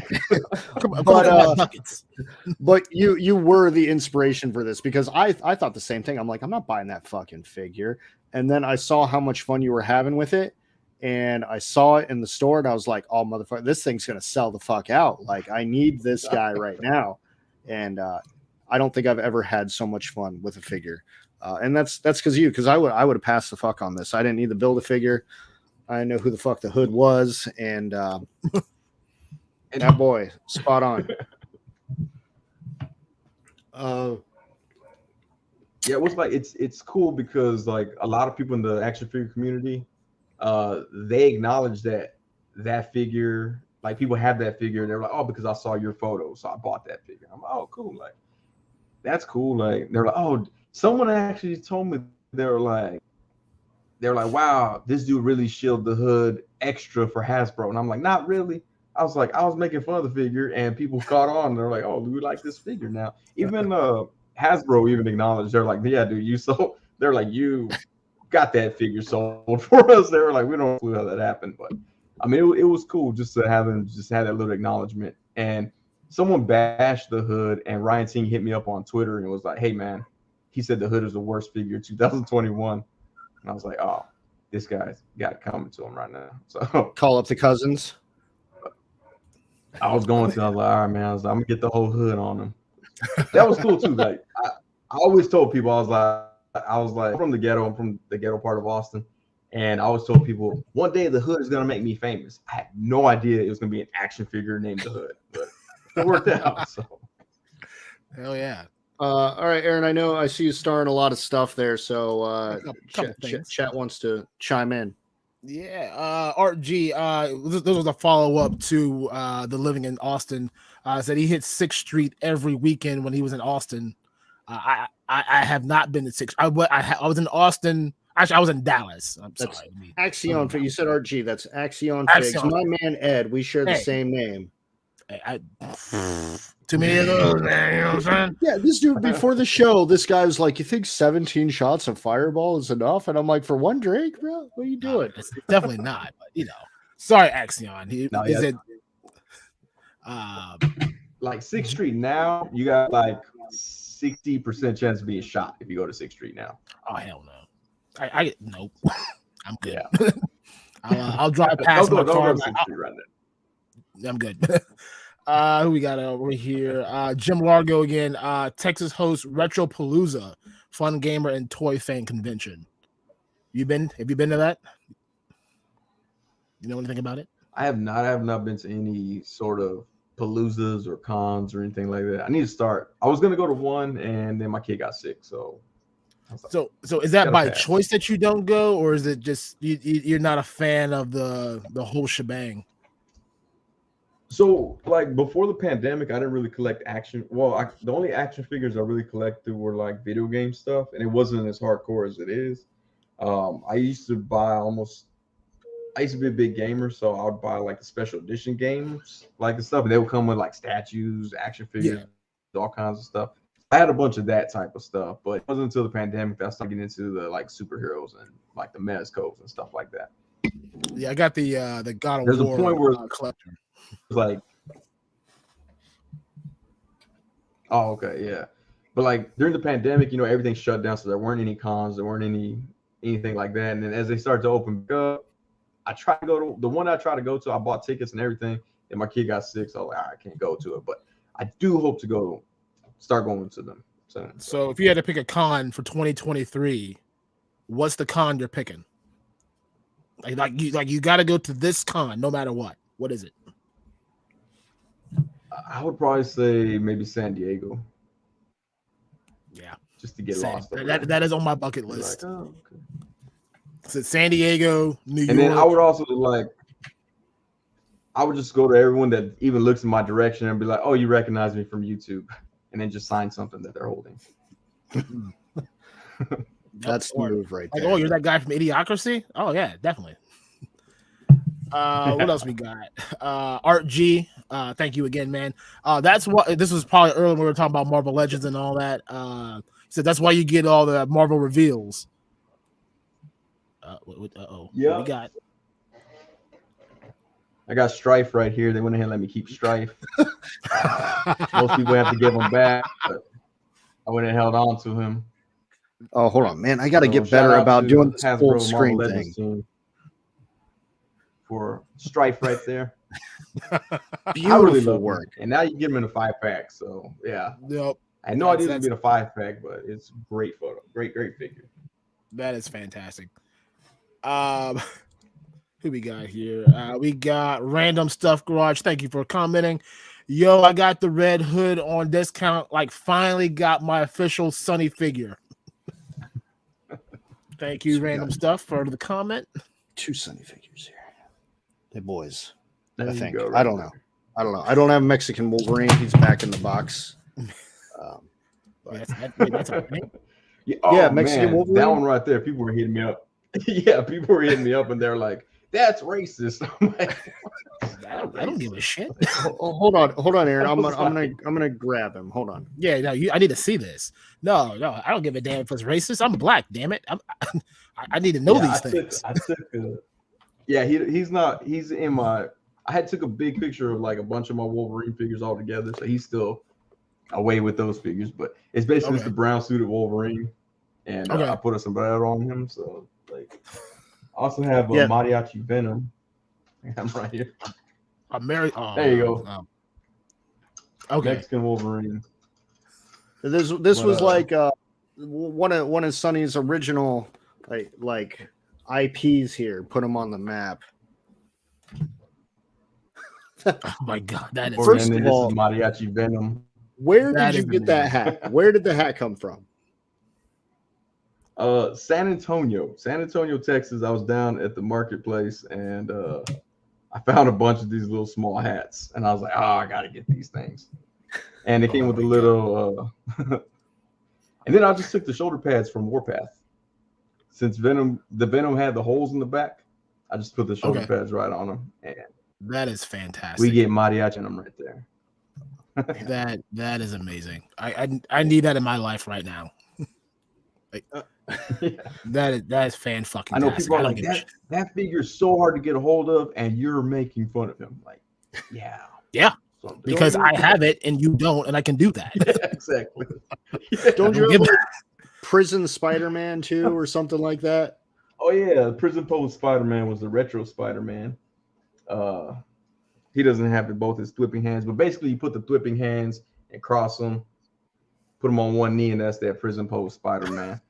But you were the inspiration for this, because I thought the same thing. I'm like, I'm not buying that fucking figure. And then I saw how much fun you were having with it, and I saw it in the store, and I was like, oh, motherfucker, this thing's going to sell the fuck out. Like, I need this guy right now. And I don't think I've ever had so much fun with a figure. And that's because I would have passed the fuck on this. I didn't need to build a figure. I know who the fuck the hood was, and that boy, spot on. Yeah, it was like it's cool because like a lot of people in the action figure community, they acknowledge that figure. Like people have that figure and they're like, oh, because I saw your photo, so I bought that figure. I'm like, oh, cool. Like, that's cool. Like, they're like, oh, someone actually told me they're like, wow, this dude really shielded the hood extra for Hasbro. And I'm like, not really. I was like, I was making fun of the figure and people caught on. And they're like, oh, we like this figure now. Even Hasbro even acknowledged, they're like, yeah, dude, they're like, you got that figure sold for us. They were like, we don't know how that happened, but I mean, it was cool just to have them just have that little acknowledgement. And someone bashed the hood, and Ryan Ting hit me up on Twitter and was like, hey, man, he said the hood is the worst figure of 2021. And I was like, oh, this guy's got it coming to him right now. So call up the cousins. I was like, all right, man, I'm going to get the whole hood on him. That was cool, too. Like, I always told people, I was like, I'm from the ghetto part of Austin. And I always told people, one day the hood is going to make me famous. I had no idea it was going to be an action figure named the Hood, but it worked out. So, hell yeah. All right, Aaron, I know I see you starring a lot of stuff there. So chat wants to chime in. Yeah. Art G, this was a follow-up to the Living in Austin. Said he hit 6th Street every weekend when he was in Austin. I have not been to 6th. I was in Austin. Actually, I was in Dallas. I'm sorry. Axion. You said RG. That's Axion Figs. My man Ed. We share the same name. Too many of those, man. You know what I'm saying? Yeah, this dude before the show, this guy was like, "You think 17 shots of Fireball is enough?" And I'm like, "For one drink, bro, what are you doing?" It's definitely not. But sorry, Axion. Is it? Like 6th Street now, you got like 60% chance of being shot if you go to 6th Street now. Oh hell no! I nope. I'm good. Yeah. I'll drive past my car. Go to 6th Street right now. I'm good. Who we got over here? Jim Largo again. Texas hosts Retro Palooza, fun gamer and toy fan convention. Have you been to that? You know anything about it? I have not been to any sort of paloozas or cons or anything like that. I need to start. I was gonna go to one, and then my kid got sick. So is that by choice that you don't go, or is it just you're not a fan of the whole shebang? So like before the pandemic, I didn't really collect action. Well, the only action figures I really collected were like video game stuff, and it wasn't as hardcore as it is. I used to be a big gamer, so I would buy like the special edition games, like the stuff, and they would come with like statues, action figures, all kinds of stuff. I had a bunch of that type of stuff, but it wasn't until the pandemic that I started getting into the like superheroes and like the Mezcos and stuff like that. Yeah, I got the God of War. There's a point where collector. It's like, oh, okay, yeah. But like during the pandemic, everything shut down, so there weren't any cons, there weren't anything like that. And then as they started to open up, I tried to go to the one I tried to go to. I bought tickets and everything, and my kid got sick, so I was like, I can't go to it. But I do hope to start going to them. So if you had to pick a con for 2023, what's the con you're picking? Like you got to go to this con no matter what. What is it? I would probably say maybe San Diego. Yeah, just to get lost. That is on my bucket list. Like, oh, okay. So San Diego, New York. And then I would also I would just go to everyone that even looks in my direction and be like, "Oh, you recognize me from YouTube," and then just sign something that they're holding. That's the move right there. Like, oh, you're that guy from Idiocracy? Oh yeah, definitely. What else we got? Art G, thank you again, man. That's what this was probably earlier when we were talking about Marvel Legends and all that. He said that's why you get all the Marvel reveals. Yeah, we got. I got Strife right here. They went ahead and let me keep Strife. Most people have to give him back, but I went and held on to him. Oh, hold on, man! I got to get better about doing this full screen thing. For Strife right there. Beautiful work. And now you get him in a 5-pack. So yeah. Yep. I know I didn't get a 5-pack, but it's great photo. Great figure. That is fantastic. Who we got here? We got Random Stuff Garage. Thank you for commenting. Yo, I got the Red Hood on discount. Like, finally got my official Sonny figure. Thank you, Random Stuff, for the comment. 2 Sonny figures here. Hey, boys. There I think. go, I don't know. I don't have Mexican Wolverine. He's back in the box. That's a thing. Yeah, Mexican Wolverine. That one right there. People were hitting me up. Yeah, people were hitting me up, and they're like, "That's racist." I'm like, I don't give a shit. Hold on, Aaron. I'm gonna grab him. Hold on. Yeah, no, I need to see this. No, I don't give a damn if it's racist. I'm black. Damn it. I need to know these things. He's not. He's in my. I had took a big picture of like a bunch of my Wolverine figures all together, so he's still away with those figures. But it's basically just the brown suited Wolverine, and I put a sombrero on him. So like, I also have a Mariachi Venom. I'm right here. There you go. Okay. Mexican Wolverine. This was like one of Sonny's original like IPs here. Put them on the map. Oh my God, that is first of all Mariachi Venom. Where did you get that hat? Where did the hat come from? San Antonio, Texas. I was down at the marketplace and I found a bunch of these little small hats, and I was like, "Oh, I gotta get these things." And it came with a little. And then I just took the shoulder pads from Warpath. Since the Venom had the holes in the back, I just put the shoulder pads right on them, and That is fantastic. We get mariachi and I'm right there. that is amazing. I need that in my life right now. Like, that is fan fucking. I know people are like that figure's so hard to get a hold of, and you're making fun of him. Like, yeah, because I have it and you don't, and I can do that. Yeah, exactly. Don't you have like Prison Spider-Man too, or something like that? Oh yeah, Prison Pose Spider-Man was the retro Spider-Man. He doesn't have both his thwipping hands, but basically you put the thwipping hands and cross them, put them on one knee, and that's that Prison Pose Spider-Man.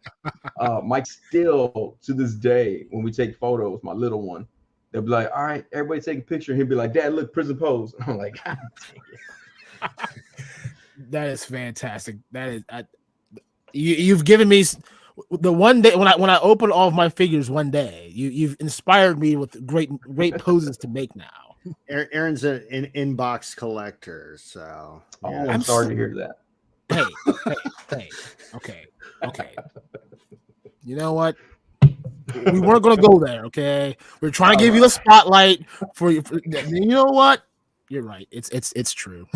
Mike still, to this day, when we take photos, my little one, they'll be like, all right, everybody take a picture. And he'll be like, Dad, look, Prison Pose. And I'm like, God dang it. That is fantastic. That is, you've given me the one day when I open all of my figures one day, you've inspired me with great poses to make now. Aaron's an inbox collector, so yeah. I'm sorry to hear that. Hey, okay. You know what? We weren't gonna go there, okay? We're trying to give you the spotlight for you. You know what? You're right. It's true.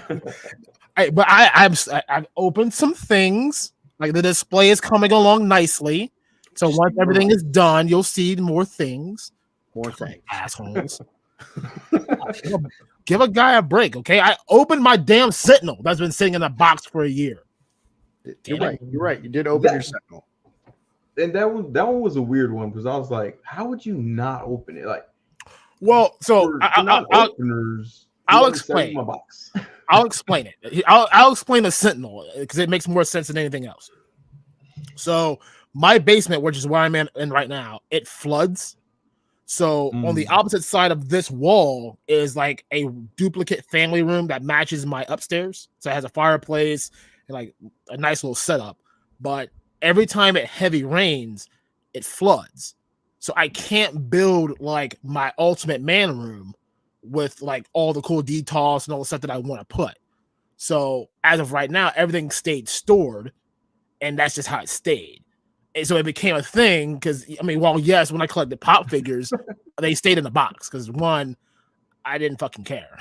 But I've opened some things. Like the display is coming along nicely. So once everything is done, you'll see more things. More things. Assholes. Give a guy a break, okay? I opened my damn Sentinel that's been sitting in a box for a year. You're right. You did open your Sentinel. And that one was a weird one because I was like, how would you not open it? Like, well, so I'll explain. My box. I'll explain it. I'll explain the Sentinel because it makes more sense than anything else. So my basement, which is where I'm in right now, it floods. So on the opposite side of this wall is like a duplicate family room that matches my upstairs. So it has a fireplace and like a nice little setup. But every time it heavy rains, it floods. So I can't build like my ultimate man room with like all the cool details and all the stuff that I want to put. So as of right now, everything stayed stored, and that's just how it stayed. And so it became a thing because I mean, well, yes, when I collected pop figures, they stayed in the box because one, I didn't fucking care.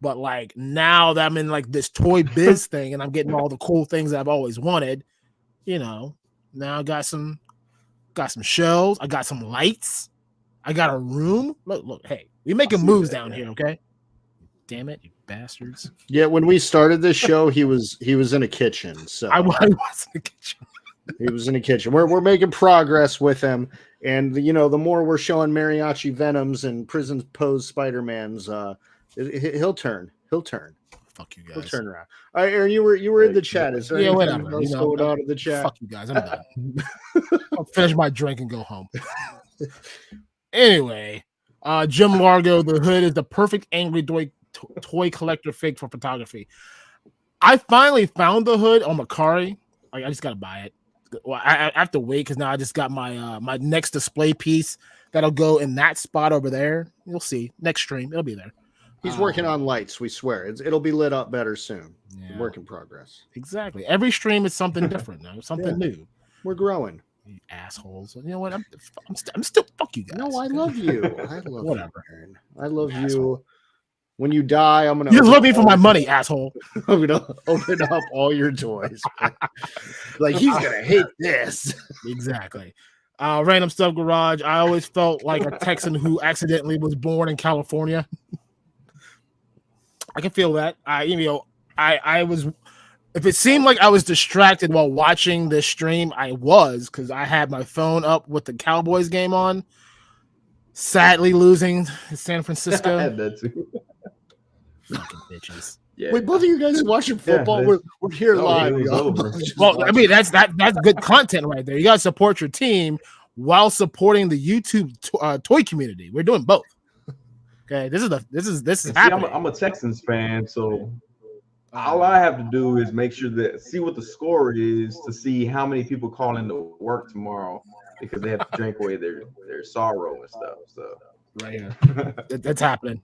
But like now that I'm in like this toy biz thing and I'm getting all the cool things that I've always wanted, you know, now I got some shelves, I got some lights, I got a room. Look, hey, we making moves down here, okay? Damn it, you bastards. Yeah, when we started this show, he was in a kitchen. So I was in the kitchen. He was in the kitchen. We're making progress with him, and you know, the more we're showing mariachi Venoms and Prison Pose Spider-Mans, he'll turn. Fuck you guys. He'll turn around. All right, Aaron, you were in the chat. Is there anything whatever. else going on in the chat? Fuck you guys. I'm done. I'll finish my drink and go home. Anyway, Jim Largo, the hood is the perfect angry toy collector fig for photography. I finally found the hood on Mercari. Like, I just gotta buy it. Well, I have to wait because now I just got my my next display piece that'll go in that spot over there. You'll see next stream. It'll be there. He's working on lights. We swear it'll be lit up better soon. Yeah. Work in progress. Exactly. Every stream is something different now. Something new. We're growing. You assholes. You know what? I'm still fuck you guys. No, I love you. I love whatever. You, Aaron. I love you. When you die, I'm gonna. You're looking for my money, asshole. I'm gonna open up all your toys. Like he's gonna hate this. Exactly. Random Stuff Garage. I always felt like a Texan who accidentally was born in California. I can feel that. I was. If it seemed like I was distracted while watching this stream, I was because I had my phone up with the Cowboys game on. Sadly, losing to San Francisco. I had that too. Fucking bitches. Yeah. Wait, both of you guys watching football? Yeah, we're here live. Well, I mean that's good content right there. You gotta support your team while supporting the YouTube toy community. We're doing both. Okay, this is happening. I'm a Texans fan, so all I have to do is make sure that see what the score is to see how many people call into work tomorrow because they have to drink away their sorrow and stuff. So right here, that's happening.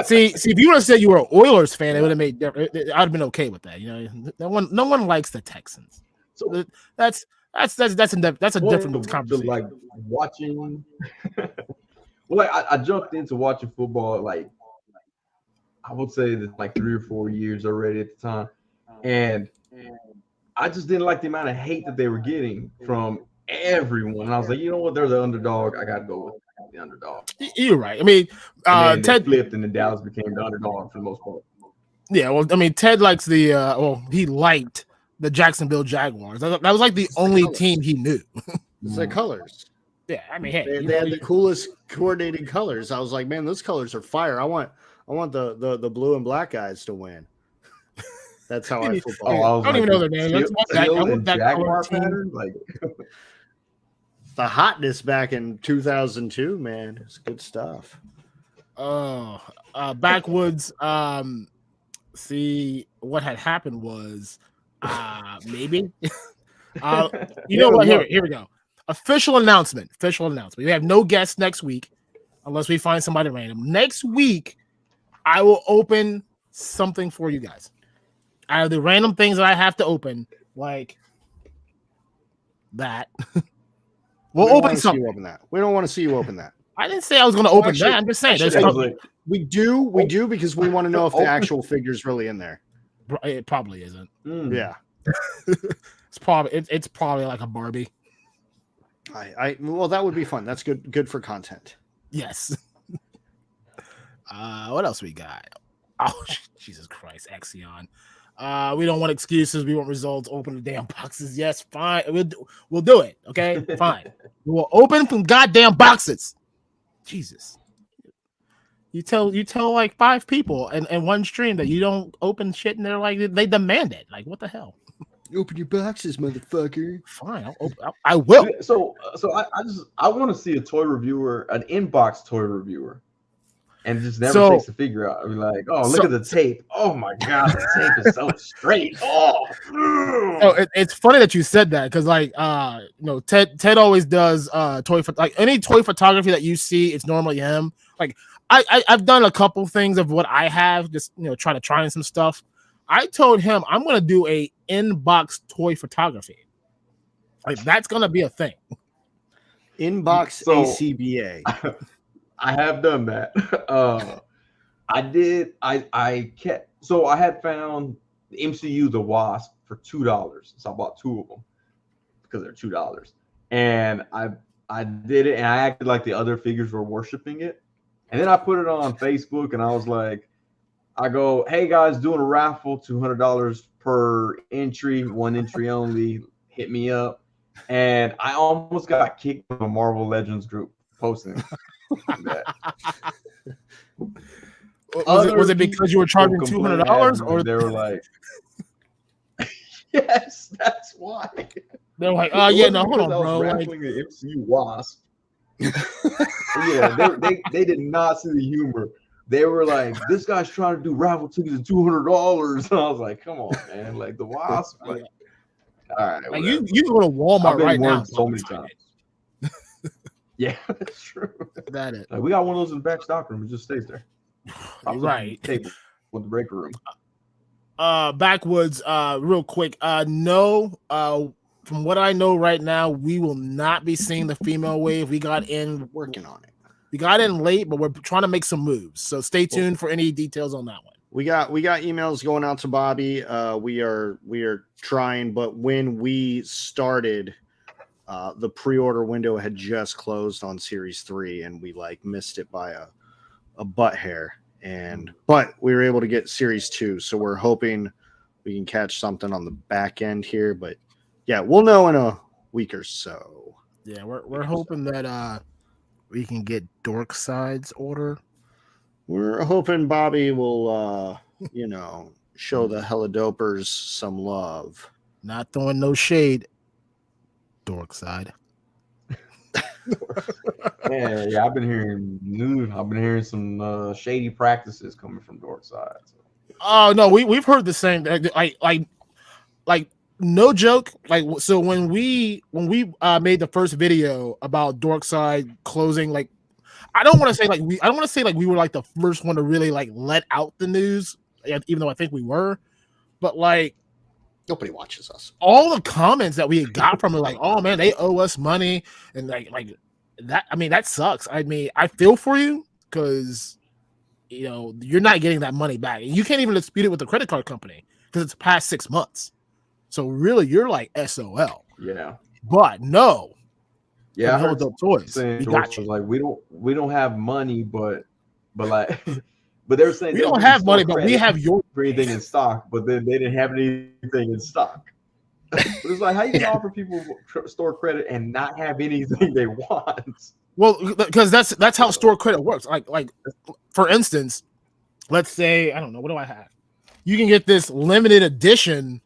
See, if you would have said you were an Oilers fan, it would have made different. I'd have been okay with that. You know, no one likes the Texans. So that's a different conversation. Like watching Well, I jumped into watching football like I would say that like 3 or 4 years already at the time, and I just didn't like the amount of hate that they were getting from everyone. And I was like, you know what? They're the underdog. I got to go with the underdog. You're right. I mean, And then they Ted flipped, and then Dallas became the underdog for the most part. Yeah, well, I mean, Ted likes he liked the Jacksonville Jaguars. That was like the only team he knew. It's the colors. Yeah, I mean, hey, They had the coolest coordinating colors. I was like, man, those colors are fire. I want the blue and black guys to win. That's how I football. I don't even know their name. I want that Jaguar pattern, like the hotness back in 2002, man. It's good stuff. Oh, backwoods. See, what had happened was maybe you know what? Here we go. Official announcement. We have no guests next week unless we find somebody random. Next week, I will open something for you guys. Out of the random things that I have to open, like that. We'll open something. We don't want to see you open that. I didn't say I was going to open that. I'm just saying. We do because we want to know if the actual figure is really in there. It probably isn't. Yeah. It's probably like a Barbie. Well, that would be fun. That's good for content. Yes. What else we got? Oh, Jesus Christ, Exion. We don't want excuses. We want results. Open the damn boxes. Yes, fine. We'll do it. Okay, fine. We will open some goddamn boxes. Jesus. You tell like 5 people in one stream that you don't open shit, and they're like they demand it. Like, what the hell? Open your boxes, motherfucker. Fine, I will. So I want to see a toy reviewer, an inbox toy reviewer, and just never takes the figure out. I'd be like, oh, look at the tape. Oh my god, the tape is so straight. Oh, it's funny that you said that because Ted always does any toy photography that you see, it's normally him. Like I've done a couple things of what I have, just trying some stuff. I told him I'm gonna do a inbox toy photography. Like that's gonna be a thing. Inbox ACBA. I have done that. I did. I kept. So I had found the MCU The Wasp for $2, so I bought 2 of them because they're $2. And I did it, and I acted like the other figures were worshiping it. And then I put it on Facebook, and I was like, I go, hey guys, doing a raffle, $200 per entry, 1 entry only. Hit me up. And I almost got kicked from a Marvel Legends group posting that. Was it because you were charging $200, or they were like, yes, that's why. They're like, oh yeah, no, hold on, bro. I was raffling the MCU Wasp. Yeah, they did not see the humor. They were like, this guy's trying to do raffle tickets at $200. And I was like, come on, man. Like the Wasp. Like, all right. Like you go to Walmart right now. So many times. Yeah, that's true. That is. Like, we got one of those in the back stock room. It just stays there. Right. Table with the breaker room. Backwoods, real quick. No, from what I know right now, we will not be seeing the female wave. We got in working on it. We got in late, but we're trying to make some moves. So stay tuned for any details on that one. We got emails going out to Bobby. We are trying, but when we started, the pre-order window had just closed on Series 3, and we missed it by a butt hair. But we were able to get Series 2, so we're hoping we can catch something on the back end here. But yeah, we'll know in a week or so. Yeah, we're hoping that we can get Dorkside's order. We're hoping Bobby will, show the Helidopers some love. Not throwing no shade. Dorkside. Yeah, I've been hearing some shady practices coming from Dorkside. So. Oh no, we've heard the same. Like no joke. Like so when we made the first video about Dorkside closing, like I don't want to say we were like the first one to really let out the news, even though I think we were, but nobody watches us. All the comments that we got from it, oh man, they owe us money, and like that sucks. I mean, I feel for you because you're not getting that money back, and you can't even dispute it with the credit card company because it's past 6 months. So really, you're like SOL. Yeah. But no. Yeah, I heard Adult toys. Saying We got you. like we don't have money, but like but they're saying we don't have money, but we have your anything in stock, but then they didn't have anything in stock. But it's like, how you can offer people store credit and not have anything they want? Well, because that's how store credit works. Like for instance, let's say, I don't know, what do I have? You can get this limited edition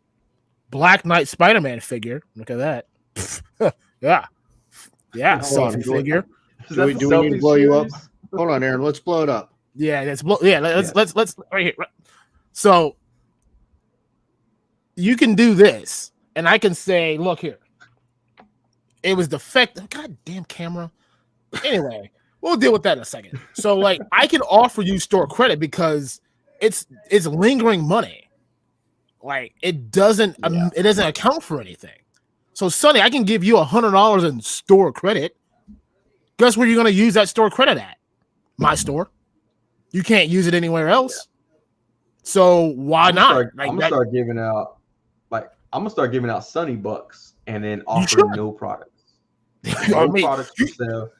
Blacknight Spider-Man figure. Look at that. Yeah, selfie figure. Do we need to blow you up? Hold on, Aaron. Let's blow it up. Yeah, let's right here. So you can do this, and I can say, look here. It was defective. God damn camera. Anyway, we'll deal with that in a second. So, like, I can offer you store credit because it's lingering money. Like, it doesn't account for anything. So, Sonny, I can give you $100 in store credit. Guess where you're going to use that store credit at? My store. You can't use it anywhere else. So why not? I'm gonna start giving out Sonny bucks and then offering no products. No products to sell.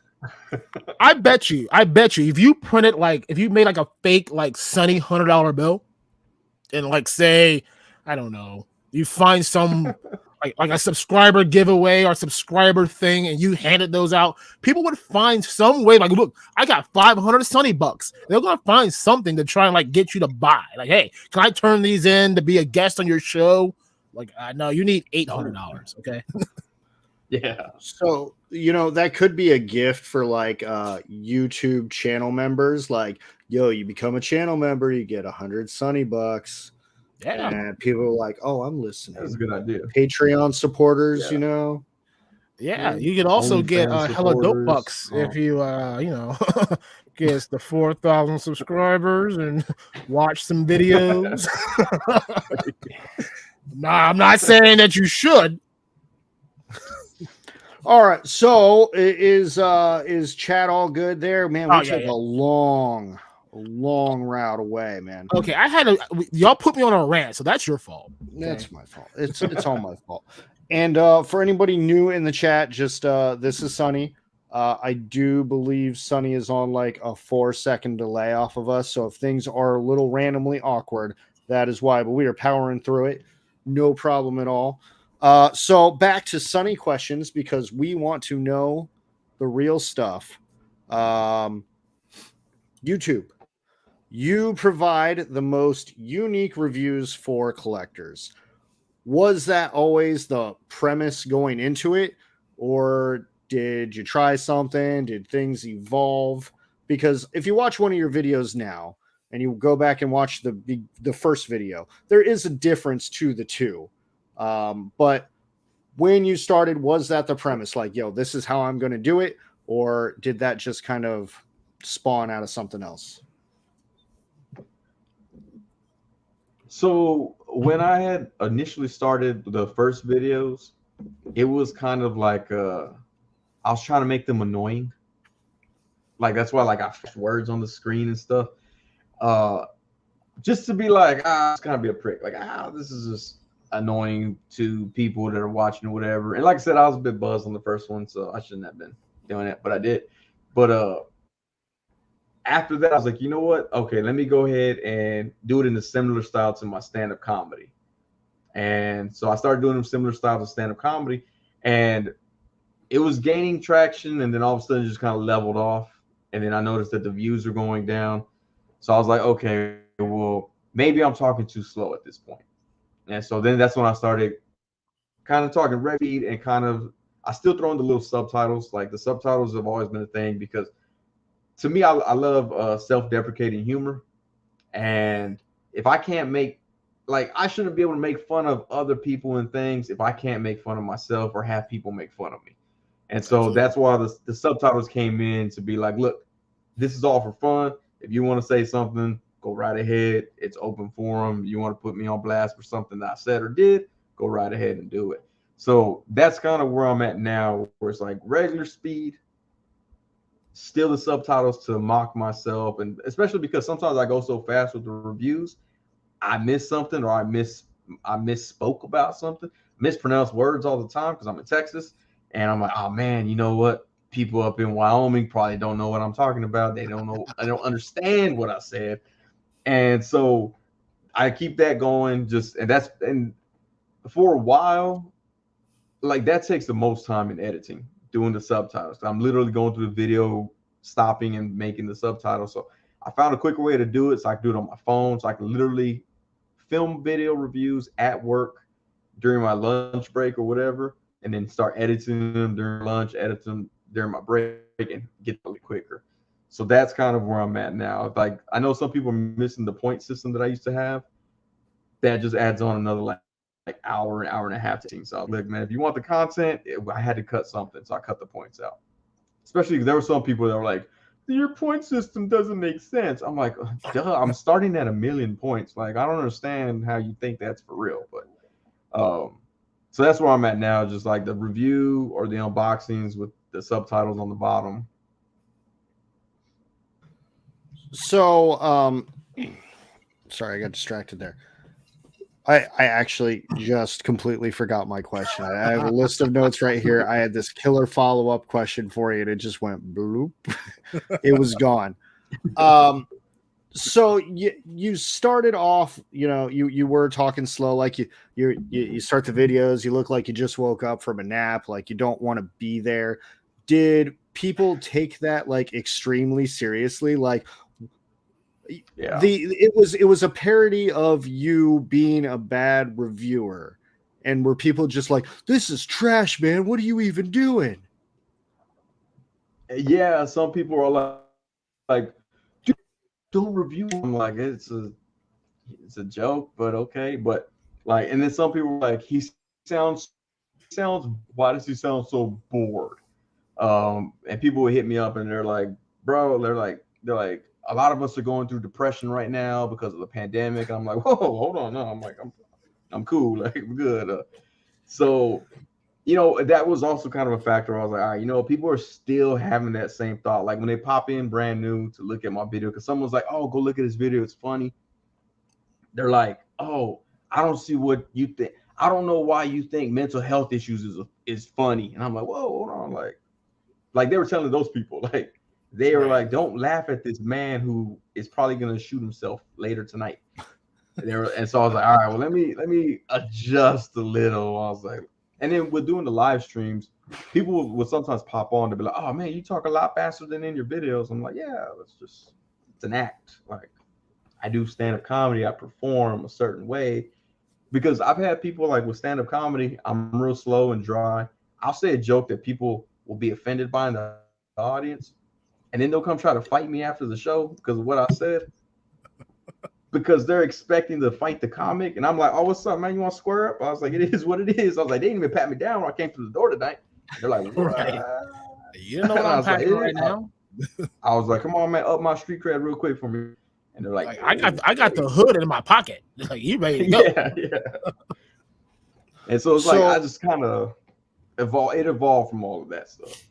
I bet you, if you print it, like if you made like a fake like Sonny $100 bill, and like say, I don't know, you find some like a subscriber giveaway or subscriber thing, and you handed those out, people would find some way. Like, look, I got 500 Sonny bucks. They're gonna find something to try and like get you to buy. Like, hey, can I turn these in to be a guest on your show? Like, no, you need $800. Okay. Yeah. So, that could be a gift for like YouTube channel members. Like, yo, you become a channel member, you get 100 Sonny bucks. Yeah. And people are like, oh, I'm listening. That's a good idea. Patreon supporters, Yeah, you could also get hella dope bucks if you get the 4,000 subscribers and watch some videos. Nah, I'm not saying that you should. All right, so is chat all good there, man? We took a long route away, man. Okay, y'all put me on a rant, so that's your fault. Okay? That's my fault. It's all my fault. And for anybody new in the chat, just this is Sonny. I do believe Sonny is on like a 4-second delay off of us, so if things are a little randomly awkward, that is why. But we are powering through it, no problem at all. So back to Sonny questions because we want to know the real stuff. YouTube. You provide the most unique reviews for collectors. Was that always the premise going into it? Or did you try something? Did things evolve? Because if you watch one of your videos now and you go back and watch the first video, there is a difference to the two. But when you started, was that the premise? Like, yo, this is how I'm going to do it? Or did that just kind of spawn out of something else? So when I had initially started the first videos, it was kind of like I was trying to make them annoying. Like that's why like I flashed words on the screen and stuff. Just to be like, it's gonna be a prick. Like, this is just annoying to people that are watching or whatever. And like I said, I was a bit buzzed on the first one, so I shouldn't have been doing it, but I did. But after that, I was like, you know what? Okay, let me go ahead and do it in a similar style to my stand-up comedy. And so I started doing them similar styles of stand-up comedy, and it was gaining traction, and then all of a sudden it just kind of leveled off. And then I noticed that the views are going down. So I was like, okay, well, maybe I'm talking too slow at this point. And so then that's when I started kind of talking red feed and kind of, I still throw in the little subtitles. Like the subtitles have always been a thing because to me, I love self-deprecating humor. And if I can't make, like, I shouldn't be able to make fun of other people and things if I can't make fun of myself or have people make fun of me. And so that's why the subtitles came in to be like, look, this is all for fun. If you want to say something, go right ahead. It's open forum. You want to put me on blast for something that I said or did, go right ahead and do it. So that's kind of where I'm at now, where it's like regular speed, steal the subtitles to mock myself, and especially because sometimes I go so fast with the reviews, I miss something or I misspoke about something, mispronounce words all the time because I'm in Texas, and I'm like, oh man, you know what? People up in Wyoming probably don't know what I'm talking about. They don't know. I don't understand what I said, and so I keep that going. And for a while, like that takes the most time in editing, doing the subtitles. I'm literally going through the video, stopping and making the subtitles. So I found a quicker way to do it, so I can do it on my phone. So I can literally film video reviews at work during my lunch break or whatever, and then start editing them during lunch, edit them during my break, and get a little quicker. So that's kind of where I'm at now. Like I know some people are missing the point system that I used to have. That just adds on another like hour and a half. So I was like, man, if you want the content, I had to cut something, so I cut the points out. Especially because there were some people that were like, your point system doesn't make sense. I'm like, duh, I'm starting at 1,000,000 points. Like, I don't understand how you think that's for real. But so that's where I'm at now, just like the review or the unboxings with the subtitles on the bottom. So sorry, I got distracted there. I actually just completely forgot my question. I have a list of notes right here. I had this killer follow-up question for you, and it just went bloop. It was gone. So you started off, you were talking slow, like you start the videos, you look like you just woke up from a nap, like you don't want to be there. Did people take that like extremely seriously? Like, yeah, it was a parody of you being a bad reviewer, and were people just like, this is trash, man, what are you even doing? Yeah, some people are like don't review. I'm like, it's a joke, but okay. But like, and then some people are like, he sounds why does he sound so bored? And people would hit me up and they're like, bro, they're like a lot of us are going through depression right now because of the pandemic. And I'm like, whoa, hold on. No, I'm like, I'm cool. Like, I'm good. So, that was also kind of a factor. I was like, all right, people are still having that same thought. Like when they pop in brand new to look at my video, because someone's like, oh, go look at this video. It's funny. They're like, oh, I don't see what you think. I don't know why you think mental health issues is funny. And I'm like, whoa, hold on. Like they were telling those people, like, they were like, don't laugh at this man who is probably going to shoot himself later tonight. And so I was like, all right, well, let me adjust a little. I was like, and then with doing the live streams, people would sometimes pop on to be like, oh man, you talk a lot faster than in your videos. I'm like, yeah, it's an act. Like I do stand-up comedy, I perform a certain way. Because I've had people like with stand-up comedy, I'm real slow and dry. I'll say a joke that people will be offended by in the audience. And then they'll come try to fight me after the show because of what I said. Because they're expecting to fight the comic. And I'm like, oh, what's up, man? You want to square up? I was like, it is what it is. I was like, they didn't even pat me down when I came through the door tonight. They're like, right. You know what I'm packing right now? I was like, come on, man, up my street cred real quick for me. And they're like, I got the hood in my pocket. Like, you ready to go? Yeah. And so it's like, I just kind of evolved from all of that stuff.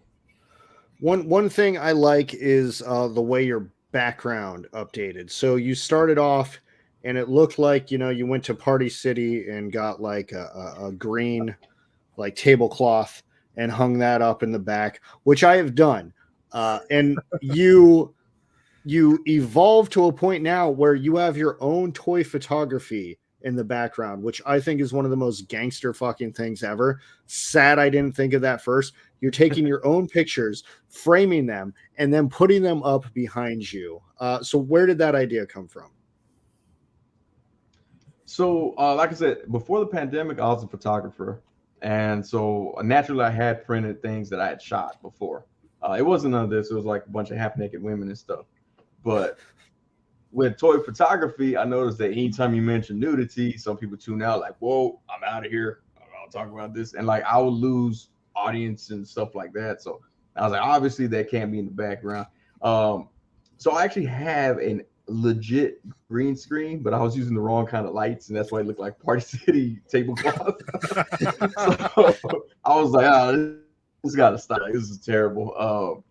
One thing I like is the way your background updated. So you started off and it looked like, you went to Party City and got like a green like tablecloth and hung that up in the back, which I have done. And you evolved to a point now where you have your own toy photography in the background, which I think is one of the most gangster fucking things ever. Sad I didn't think of that first. You're taking your own pictures, framing them, and then putting them up behind you. So where did that idea come from? So, like I said, before the pandemic, I was a photographer. And so naturally I had printed things that I had shot before. It wasn't none of this. It was like a bunch of half naked women and stuff. But with toy photography, I noticed that anytime you mention nudity, some people tune out like, whoa, I'm out of here. I'll talk about this. And like, I would lose audience and stuff like that. So I was like, obviously that can't be in the background. So I actually have a legit green screen, but I was using the wrong kind of lights. And that's why it looked like Party City tablecloth. So I was like, oh, this got to stop. This is terrible.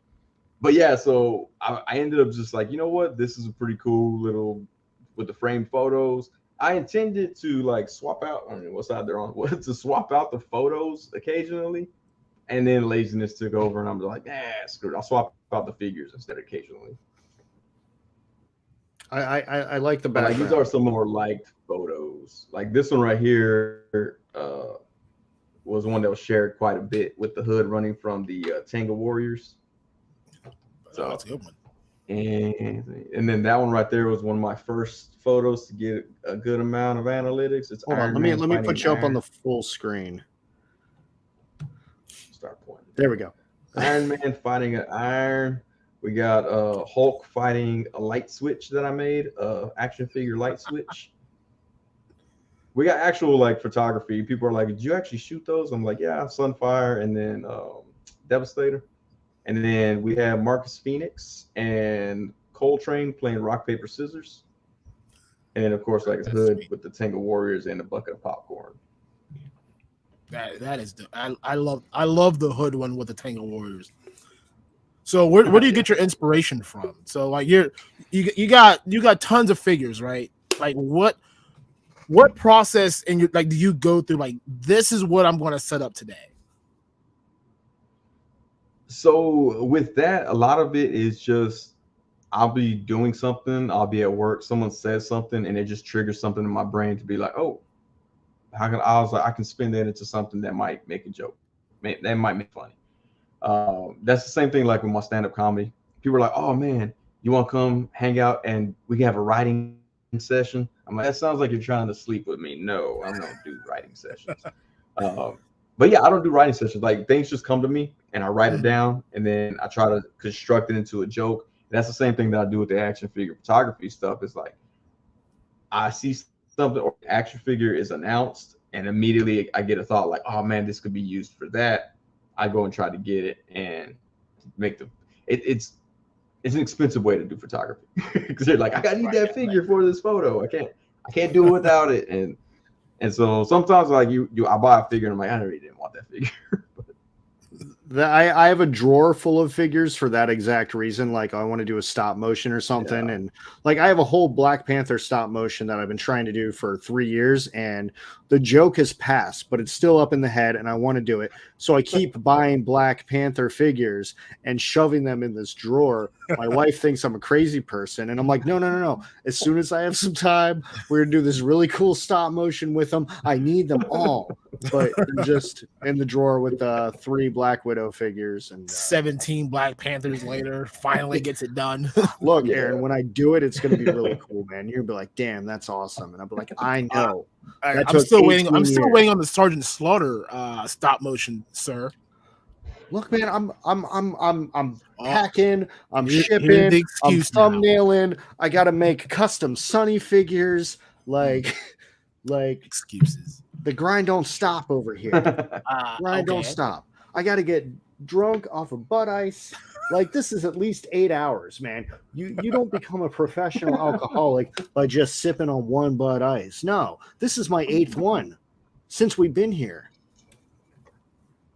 But yeah, so I ended up just like, you know what, this is a pretty cool little with the framed photos. I intended to like swap out. I don't know what side they're on. To swap out the photos occasionally, and then laziness took over, and I'm like, screw it. I'll swap out the figures instead occasionally. I like the background. background. Like, these are some more liked photos. Like this one right here was one that was shared quite a bit with the hood running from the Tango Warriors. So that's a good one. And then that one right there was one of my first photos to get a good amount of analytics. It's Hold on, let me put you up on the full screen. Start pointing. There we go. Iron Man fighting an iron. We got Hulk fighting a light switch that I made, action figure light switch. We got actual like photography. People are like, "Did you actually shoot those?" I'm like, "Yeah, Sunfire and then Devastator." And then we have Marcus Phoenix and Coltrane playing rock, paper, scissors. And then, of course, like a hood with the Tango Warriors and a bucket of popcorn. That is I love the hood one with the Tango Warriors. So where do you get your inspiration from? So like you got tons of figures, right? Like what process in your like do you go through? Like this is what I'm going to set up today. So with that, a lot of it is just I'll be doing something, I'll be at work, someone says something, and it just triggers something in my brain to be like, oh, I can spin that into something that might make a joke, that might make funny. That's the same thing like with my stand-up comedy. People are like, oh man, you want to come hang out and we can have a writing session? I'm like, that sounds like you're trying to sleep with me. No, I don't do writing sessions. But yeah, I don't do writing sessions. Like things just come to me and I write it down and then I try to construct it into a joke. And that's the same thing that I do with the action figure photography stuff. It's like I see something or action figure is announced and immediately I get a thought like, oh man, this could be used for that. I go and try to get it and make it's an expensive way to do photography because they're like, I need that figure for this photo. I can't do it without it. And so sometimes like I buy a figure and I'm like, I really didn't want that figure. I have a drawer full of figures for that exact reason. Like I want to do a stop motion or something. Yeah. And like I have a whole Black Panther stop motion that I've been trying to do for 3 years and the joke has passed, but it's still up in the head and I want to do it. So I keep buying Black Panther figures and shoving them in this drawer. My wife thinks I'm a crazy person. And I'm like, no. As soon as I have some time, we're going to do this really cool stop motion with them. I need them all. But just in the drawer with 3 Black Widow figures and 17 Black Panthers later, finally gets it done. Look, Aaron, when I do it, it's going to be really cool, man. You're going to be like, damn, that's awesome. And I'll be like, I know. I'm still waiting on the Sergeant Slaughter stop motion, sir. Look, man, I'm packing, I'm shipping, I'm thumbnailing. I got to make custom Sonny figures. Like excuses. The grind don't stop over here. Don't stop. I got to get drunk off of butt ice. Like this is at least 8 hours, man. You don't become a professional alcoholic by just sipping on one Bud Ice. No, this is my 8th one since we've been here.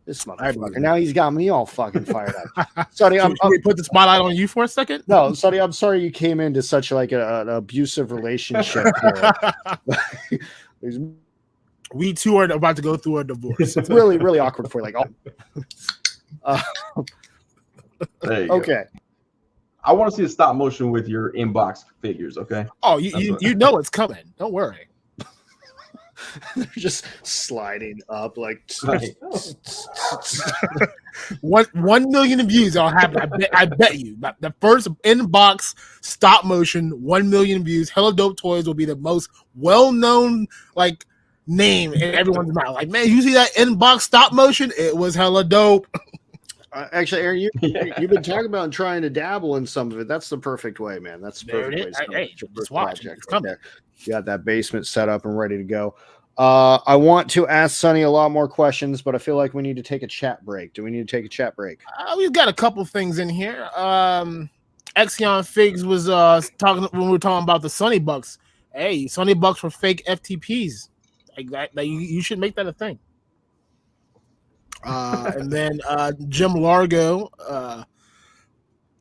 This motherfucker. Now he's got me all fucking fired up. Sonny, I'm put the spotlight on you for a second. No, Sonny, I'm sorry you came into such like an abusive relationship. We two are about to go through a divorce. It's really, really awkward for you. Like, okay. Go. I want to see a stop motion with your inbox figures. Okay. Oh, you know it's coming. Don't worry. They're just sliding up like 1 million views. I'll have. I bet you. The first inbox stop motion 1 million views. Hello Dope Toys will be the most well-known like name in everyone's mouth. Like, man, you see that inbox stop motion? It was hella dope. Actually, Aaron, you've been talking about trying to dabble in some of it. That's the perfect way, man. That's the perfect way. Hey, just watch. It's coming. You got that basement set up and ready to go. I want to ask Sonny a lot more questions, but I feel like we need to take a chat break. Do we need to take a chat break? We've got a couple things in here. Exion Figs was talking when we were talking about the Sonny Bucks. Hey, Sonny Bucks were fake FTPs. Like that, you should make that a thing. And then Jim Largo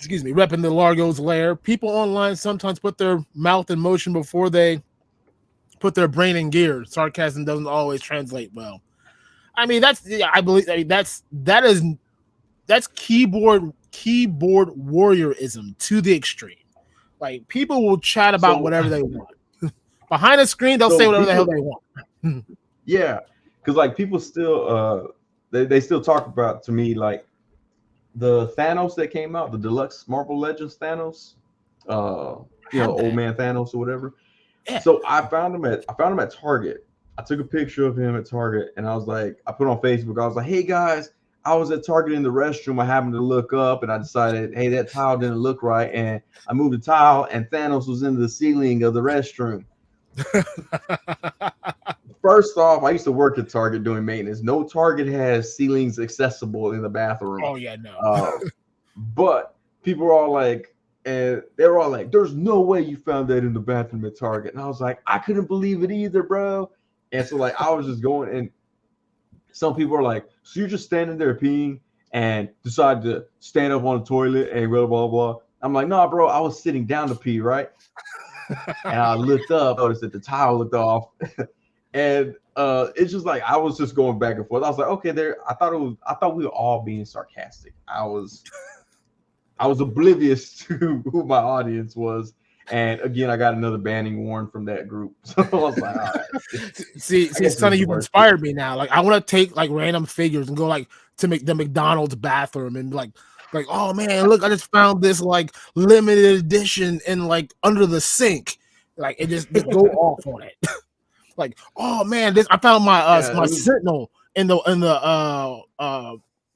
repping the Largo's lair. People online sometimes put their mouth in motion before they put their brain in gear. Sarcasm doesn't always translate well. I mean, that's keyboard warriorism to the extreme. Like, people will chat about whatever they want. Behind the screen, they'll say whatever the hell they want. Yeah, because like people still they still talk about, to me, like the Thanos that came out, the deluxe Marvel Legends Thanos, old man Thanos or whatever. Yeah. So I found him at Target. I took a picture of him at Target, and I was like, I put on Facebook, I was like, hey guys, I was at Target in the restroom. I happened to look up, and I decided, hey, that tile didn't look right, and I moved the tile, and Thanos was in the ceiling of the restroom. First off, I used to work at Target doing maintenance. No Target has ceilings accessible in the bathroom. Oh yeah, no. But people are all like, and they're all like, "There's no way you found that in the bathroom at Target." And I was like, I couldn't believe it either, bro. And so like I was just going, and some people are like, "So you're just standing there peeing and decide to stand up on the toilet and blah blah blah." I'm like, "Nah, bro, I was sitting down to pee, right?" And I looked up, noticed that the towel looked off. And it's just like I was just going back and forth. I was like, okay, I thought we were all being sarcastic. I was oblivious to who my audience was. And again, I got another banning warrant from that group. So I was like, all right. See, Sonny, you've inspired me now. Like, I want to take like random figures and go like to make the McDonald's bathroom and like, oh man, look, I just found this like limited edition and like under the sink. Like, it just go off on it. Like, oh man, I found my my Sentinel in the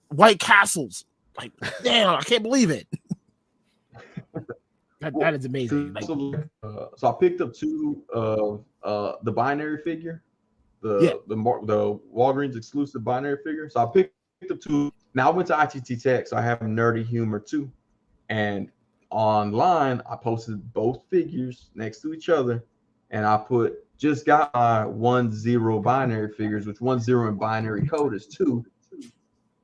White Castles. Like, damn, I can't believe it. That is amazing. Like, so I picked up two the binary figure, the Walgreens exclusive binary figure. So I picked up two. Now I went to ITT Tech, so I have nerdy humor too. And online, I posted both figures next to each other, and I put, just got my 1-0 binary figures, which 1-0 in binary code is 2.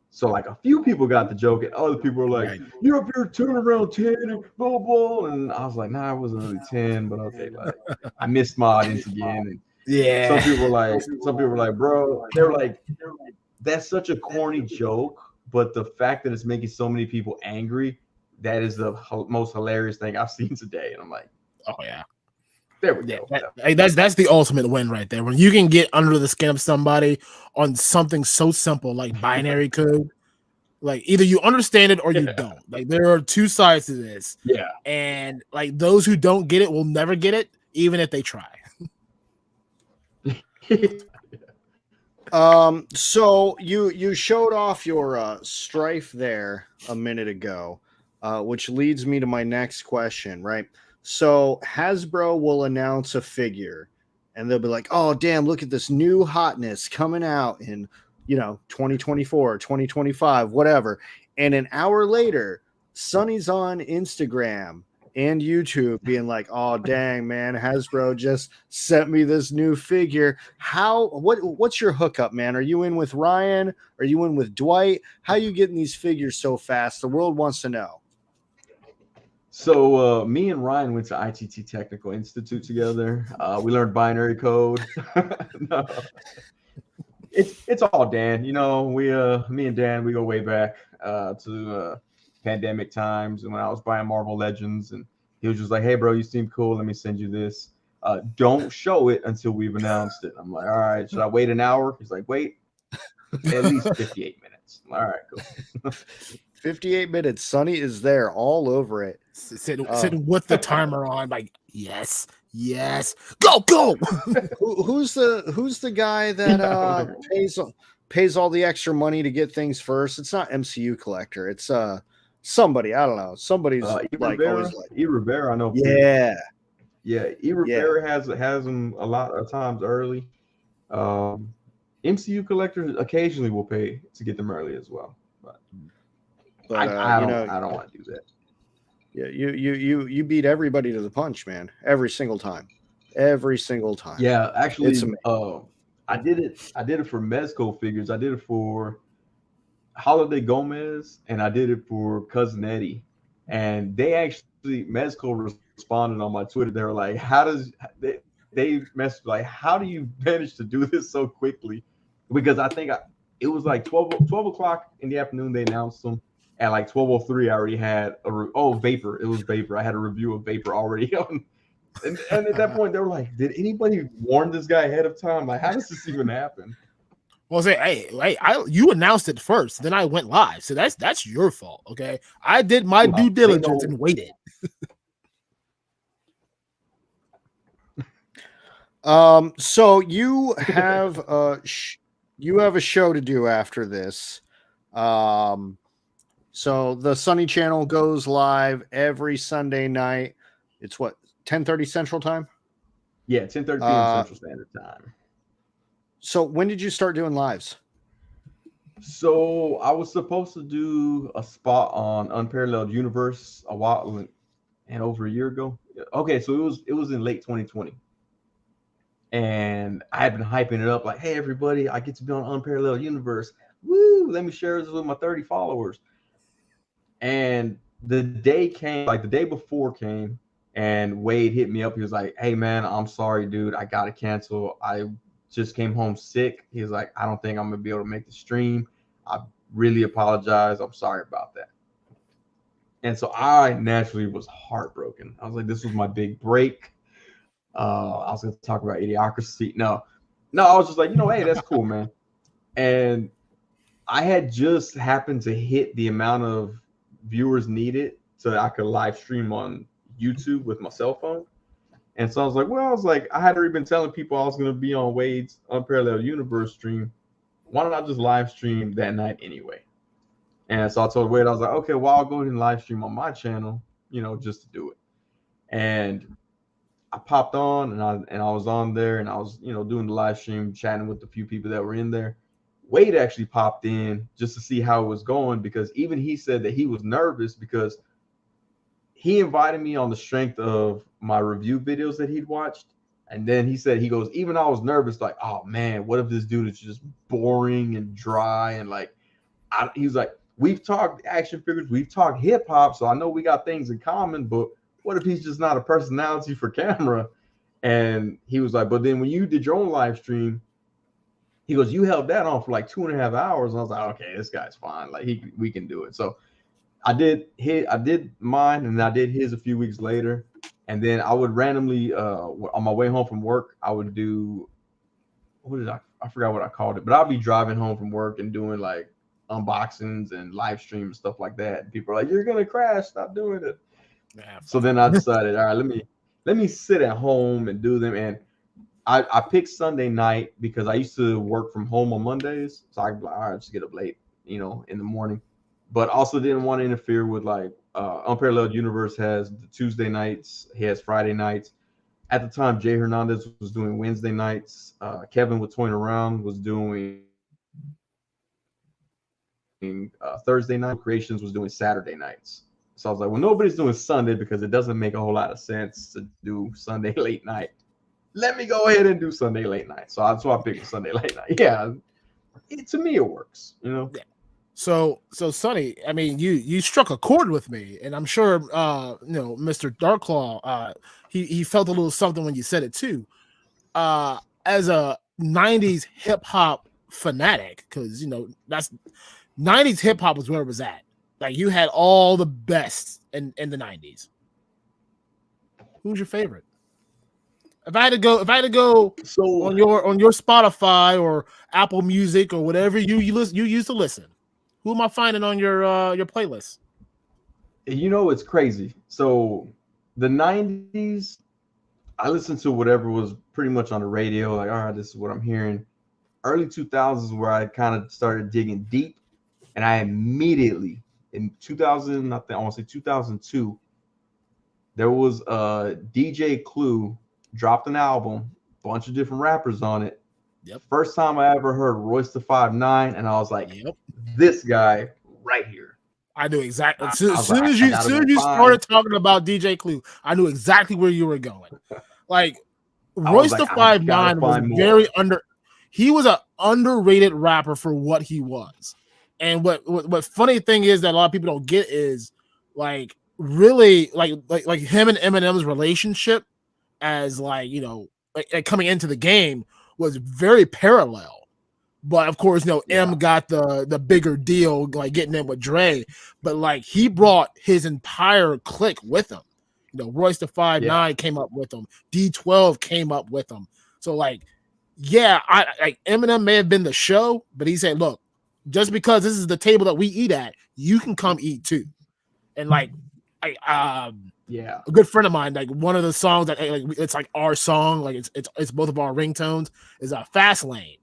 So like a few people got the joke, and other people were like, right, "You're up here turning around 10 and blah blah." And I was like, "Nah, it wasn't really 10, but okay." Like, I missed my audience again. And yeah, some people were like, "Bro," they were like, "That's such a corny joke," but the fact that it's making so many people angry, that is the most hilarious thing I've seen today. And I'm like, oh yeah. There we go. That's the ultimate win right there. When you can get under the skin of somebody on something so simple like binary code, like either you understand it or you don't. Like, there are two sides to this. Yeah. And like those who don't get it will never get it, even if they try. So you showed off your strife there a minute ago, which leads me to my next question, right? So Hasbro will announce a figure and they'll be like, "Oh, damn, look at this new hotness coming out in, 2024, 2025, whatever." And an hour later, Sonny's on Instagram and YouTube being like, "Oh, dang, man, Hasbro just sent me this new figure." What's your hookup, man? Are you in with Ryan? Are you in with Dwight? How are you getting these figures so fast? The world wants to know. So me and Ryan went to ITT Technical Institute together. We learned binary code. No. It's all Dan. Me and Dan, we go way back to pandemic times, and when I was buying Marvel Legends, and he was just like, "Hey bro, you seem cool. Let me send you this. Don't show it until we've announced it." I'm like, "All right, should I wait an hour?" He's like, "Wait at least 58 minutes. All right, cool." 58 minutes. Sonny is there all over it. Sitting with the timer on, like, yes, go. Who's the guy that pays all the extra money to get things first? It's not MCU Collector. It's somebody, I don't know. Somebody's like always like E. Rivera, I know. Yeah. E. Rivera has them a lot of times early. MCU Collector occasionally will pay to get them early as well. But I don't want to do that. Yeah, you beat everybody to the punch, man. Every single time. Yeah, actually, I did it for Mezco figures. I did it for Holiday Gomez, and I did it for Cousin Eddie. And they actually, Mezco responded on my Twitter. They were like, how does they messaged like, how do you manage to do this so quickly? Because I think it was like 12 o'clock in the afternoon. They announced them. At like 12:03, I already had Vapor. It was Vapor. I had a review of Vapor already on. And at that point, they were like, did anybody warn this guy ahead of time? Like, how does this even happen? Well, say, hey, you announced it first, then I went live. So that's your fault, okay? I did my due diligence and waited. So you have a show to do after this. So the Sonny Channel goes live every Sunday night. It's what, 10:30 Central Time? Yeah, 10:30 p.m. Central Standard Time. So when did you start doing lives? So I was supposed to do a spot on Unparalleled Universe a while and over a year ago. Okay, so it was in late 2020. And I had been hyping it up like, hey, everybody, I get to be on Unparalleled Universe. Woo, let me share this with my 30 followers. And the day came, like the day before came, and Wade hit me up. He was like, hey, man, I'm sorry, dude. I got to cancel. I just came home sick. He was like, I don't think I'm going to be able to make the stream. I really apologize. I'm sorry about that. And so I naturally was heartbroken. I was like, this was my big break. I was going to talk about Idiocracy. No, I was just like, hey, that's cool, man. And I had just happened to hit the amount of viewers needed so that I could live stream on YouTube with my cell phone. And so I was like, I had already been telling people I was going to be on Wade's Unparalleled Universe stream. Why don't I just live stream that night anyway? And so I told Wade, I was like, okay, well, I'll go ahead and live stream on my channel, just to do it. And I popped on and I was on there and I was, doing the live stream, chatting with a few people that were in there. Wade actually popped in just to see how it was going, because even he said that he was nervous because he invited me on the strength of my review videos that he'd watched. And then he said, even I was nervous, like, oh man, what if this dude is just boring and dry? And like, he was like, we've talked action figures, we've talked hip hop, so I know we got things in common, but what if he's just not a personality for camera? And he was like, but then when you did your own live stream, he goes, you held that on for like 2.5 hours. And I was like, okay, this guy's fine. Like we can do it. So I did mine and I did his a few weeks later. And then I would randomly, on my way home from work, I would do, I forgot what I called it, but I'll be driving home from work and doing like unboxings and live streams and stuff like that. And people are like, you're going to crash. Stop doing it. So then I decided, all right, let me sit at home and do them. And I picked Sunday night because I used to work from home on Mondays. So I could be like, all right, just get up late, in the morning. But also didn't want to interfere with like Unparalleled Universe has the Tuesday nights. He has Friday nights. At the time, Jay Hernandez was doing Wednesday nights. Kevin with Toying Around was doing Thursday night. Creations was doing Saturday nights. So I was like, well, nobody's doing Sunday because it doesn't make a whole lot of sense to do Sunday late night. Let me go ahead and do Sunday late night. So I picked Sunday late night. Yeah, to me it works, Yeah. So Sonny, I mean, you struck a chord with me, and I'm sure Mr. DarkClaw, he felt a little something when you said it too. As a '90s hip hop fanatic, because that's '90s hip hop was where it was at. Like you had all the best in the '90s. Who's your favorite? If I had to go so on your Spotify or Apple Music or whatever you used to listen, who am I finding on your playlist? It's crazy. So the 90s, I listened to whatever was pretty much on the radio. Like, all right, this is what I'm hearing. Early 2000s where I kind of started digging deep, and I immediately in 2000, I want to say 2002, there was a DJ Clue dropped an album, bunch of different rappers on it. Yep. First time I ever heard Royce the 5'9", and I was like, this guy right here. I knew exactly. As soon as you started talking about DJ Clue, I knew exactly where you were going. Like Royce the 5'9" was very he was an underrated rapper for what he was. And what funny thing is that a lot of people don't get is like really like him and Eminem's relationship as like coming into the game was very parallel. But of course, M got the bigger deal, like getting in with Dre. But like he brought his entire clique with him. Royce the 5'9" came up with him. D12 came up with him. So like, Eminem may have been the show, but he said, "Look, just because this is the table that we eat at, you can come eat too." And like, a good friend of mine, like one of the songs that it's like our song, like it's both of our ringtones, is a Fast Lane.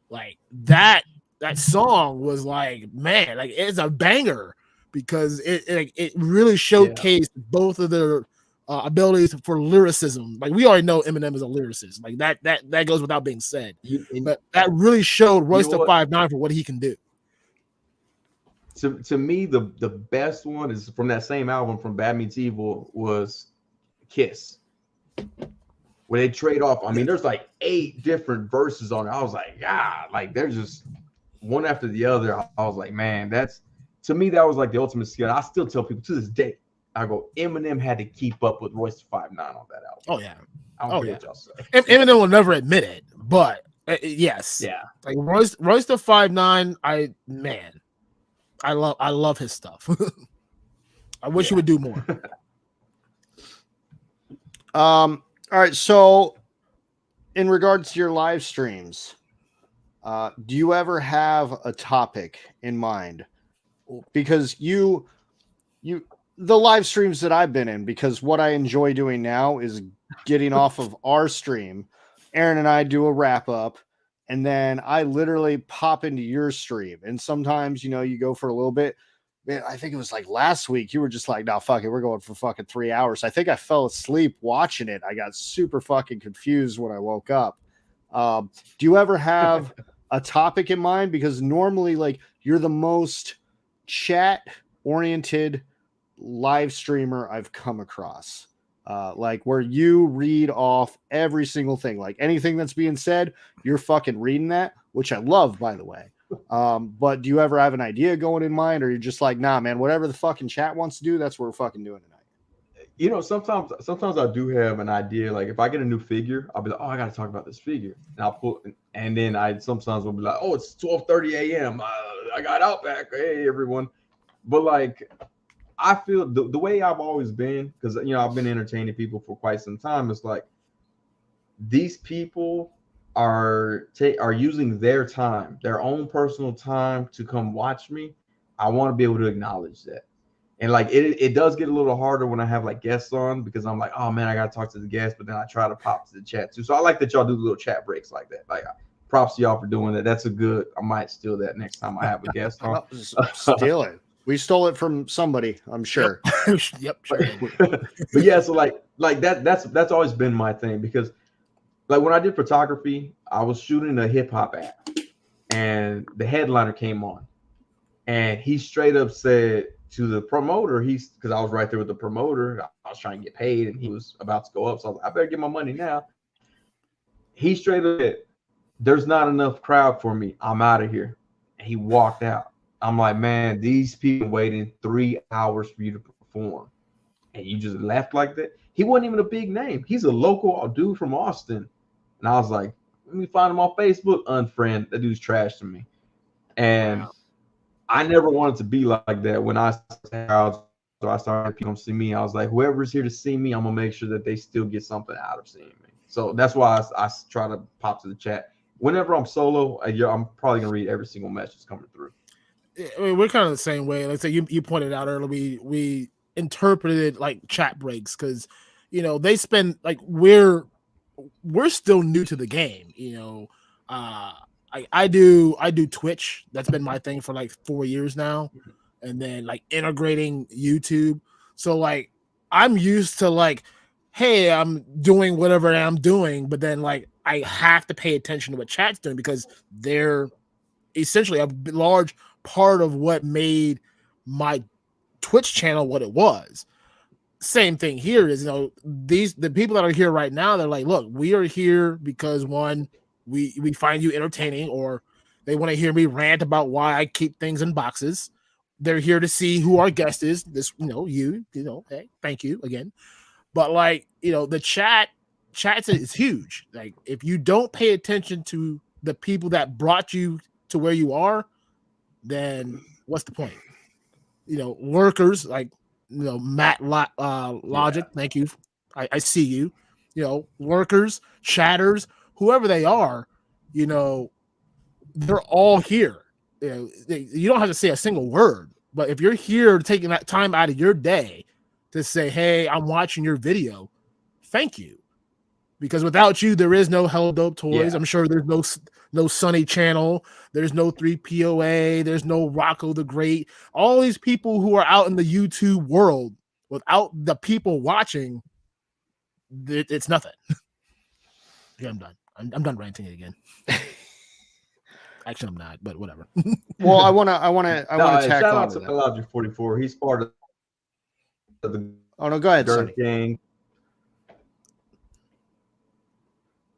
Like that song was like, man, like it's a banger because it really showcased both of their abilities for lyricism. Like we already know Eminem is a lyricist, like that goes without being said. But that really showed Royce the 5'9" for what he can do. To me, the best one is from that same album from Bad Meets Evil was Kiss, where they trade off. I mean, there's like 8 different verses on it. I was like, like they're just one after the other. I was like, man, to me that was like the ultimate skill. I still tell people to this day, I go, Eminem had to keep up with Royce 5'9" on that album. Oh yeah, I don't care what y'all say. Eminem will never admit it, but yes, like Royce the 5'9", I love his stuff. I wish he would do more. All right, so in regards to your live streams, do you ever have a topic in mind? Because the live streams that I've been in, because what I enjoy doing now is getting off of our stream. Aaron and I do a wrap up, and then I literally pop into your stream. And sometimes, you go for a little bit. Man, I think it was like last week. You were just like, "No, fuck it, we're going for fucking 3 hours." I think I fell asleep watching it. I got super fucking confused when I woke up. Do you ever have a topic in mind? Because normally, like, you're the most chat-oriented live streamer I've come across. Like where you read off every single thing, like anything that's being said, you're fucking reading that, which I love, by the way. But do you ever have an idea going in mind, or you're just like, nah, man, whatever the fucking chat wants to do, that's what we're fucking doing tonight? Sometimes I do have an idea. Like if I get a new figure, I'll be like, oh, I got to talk about this figure, and I'll pull, and then I sometimes will be like, oh, it's 12:30 a.m. I got Outback. Hey, everyone. But like, I feel the way I've always been, because I've been entertaining people for quite some time. It's like these people are using their time, their own personal time, to come watch me. I want to be able to acknowledge that. And like it does get a little harder when I have like guests on, because I'm like, oh man, I gotta talk to the guests, but then I try to pop to the chat too. So I like that y'all do little chat breaks like that. Like props to y'all for doing that. That's I might steal that next time I have a guest on. Steal it. We stole it from somebody, I'm sure. Yep. Sure. But yeah, so like that's always been my thing, because like when I did photography, I was shooting a hip hop app, and the headliner came on, and he straight up said to the promoter, because I was right there with the promoter, I was trying to get paid, and he was about to go up, so I was like, I better get my money now. He straight up said, "There's not enough crowd for me. I'm out of here." And he walked out. I'm like, man, these people waiting 3 hours for you to perform, and you just left like that. He wasn't even a big name. He's a local dude from Austin. And I was like, let me find him on Facebook, unfriend. That dude's trash to me. And I never wanted to be like that. When I started people see me, I was like, whoever's here to see me, I'm gonna make sure that they still get something out of seeing me. So that's why I try to pop to the chat. Whenever I'm solo, I'm probably gonna read every single message coming through. I mean, we're kind of the same way. Like say you pointed out earlier, we interpreted like chat breaks, because they spend like we're still new to the game. I do Twitch. That's been my thing for like 4 years now, and then like integrating YouTube. So like I'm used to like, hey, I'm doing whatever I'm doing, but then like I have to pay attention to what chat's doing, because they're essentially a large part of what made my Twitch channel what it was. Same thing here is, the people that are here right now, they're like, look, we are here because one, we find you entertaining, or they want to hear me rant about why I keep things in boxes. they're here to see who our guest is. This, hey, thank you again. But like, the chat is huge. Like, if you don't pay attention to the people that brought you to where you are, then what's the point? Workers like, Matt Logic, thank you. I see you. Workers, chatters, whoever they are, they're all here. You don't have to say a single word, but if you're here taking that time out of your day to say, hey, I'm watching your video, thank you. Because without you, there is no Hella Dope Toys. Yeah. I'm sure there's no Sonny Channel. There's no 3POA. There's no Rocco the Great. All these people who are out in the YouTube world, without the people watching, it's nothing. Yeah, I'm done. I'm done ranting again. Actually, I'm not, but whatever. Well, I want to tack shout on out to Logic 44. He's part of the go ahead, Sonny. Gang.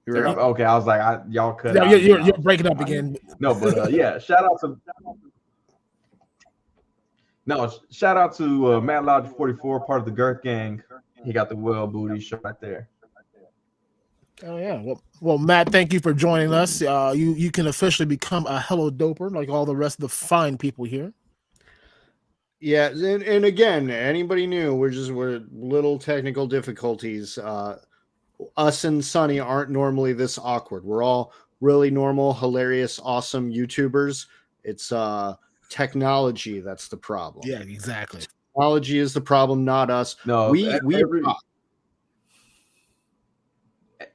Okay, I was like, y'all cut. No, you're breaking up again. No, but yeah, shout out to Matt Logic 44, part of the Girth Gang. He got the well booty shirt right there. Oh yeah. Well, Matt, thank you for joining us. You can officially become a Hello Doper like all the rest of the fine people here. Yeah, and again, anybody new, we're little technical difficulties. Us and Sonny aren't normally this awkward. We're all really normal, hilarious, awesome YouTubers. It's technology that's the problem. Yeah, exactly. Technology is the problem, not us. No,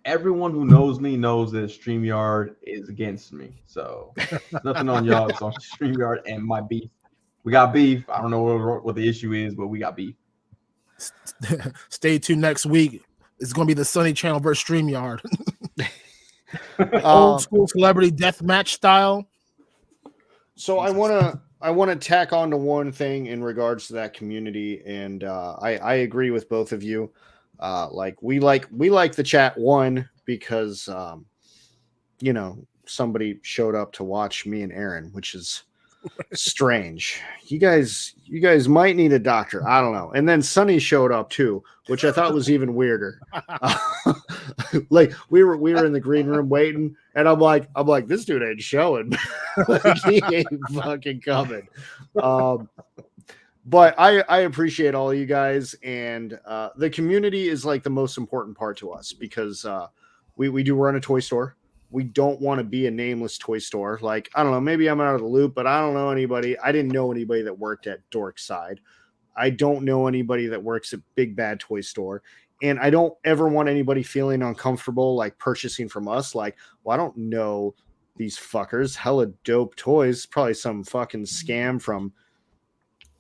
everyone who knows me knows that StreamYard is against me. So nothing on y'all. It's on StreamYard and my beef. We got beef. I don't know what the issue is, but we got beef. Stay tuned next week. It's going to be the Sonny Channel versus StreamYard. Old school celebrity death match style. So I want to tack on to one thing in regards to that community, and I agree with both of you. We like the chat one because somebody showed up to watch me and Aaron, which is strange. You guys might need a doctor. I don't know. And then Sonny showed up too, which I thought was even weirder. Like we were in the green room waiting, and I'm like, this dude ain't showing. Like, he ain't fucking coming. But I appreciate all of you guys, and the community is like the most important part to us because we do run a toy store. We don't want to be a nameless toy store. Like, I don't know, maybe I'm out of the loop, but I don't know anybody. I didn't know anybody that worked at Dorkside. I don't know anybody that works at Big Bad Toy Store. And I don't ever want anybody feeling uncomfortable, like purchasing from us. Like, well, I don't know these fuckers. Hella Dope Toys, probably some fucking scam from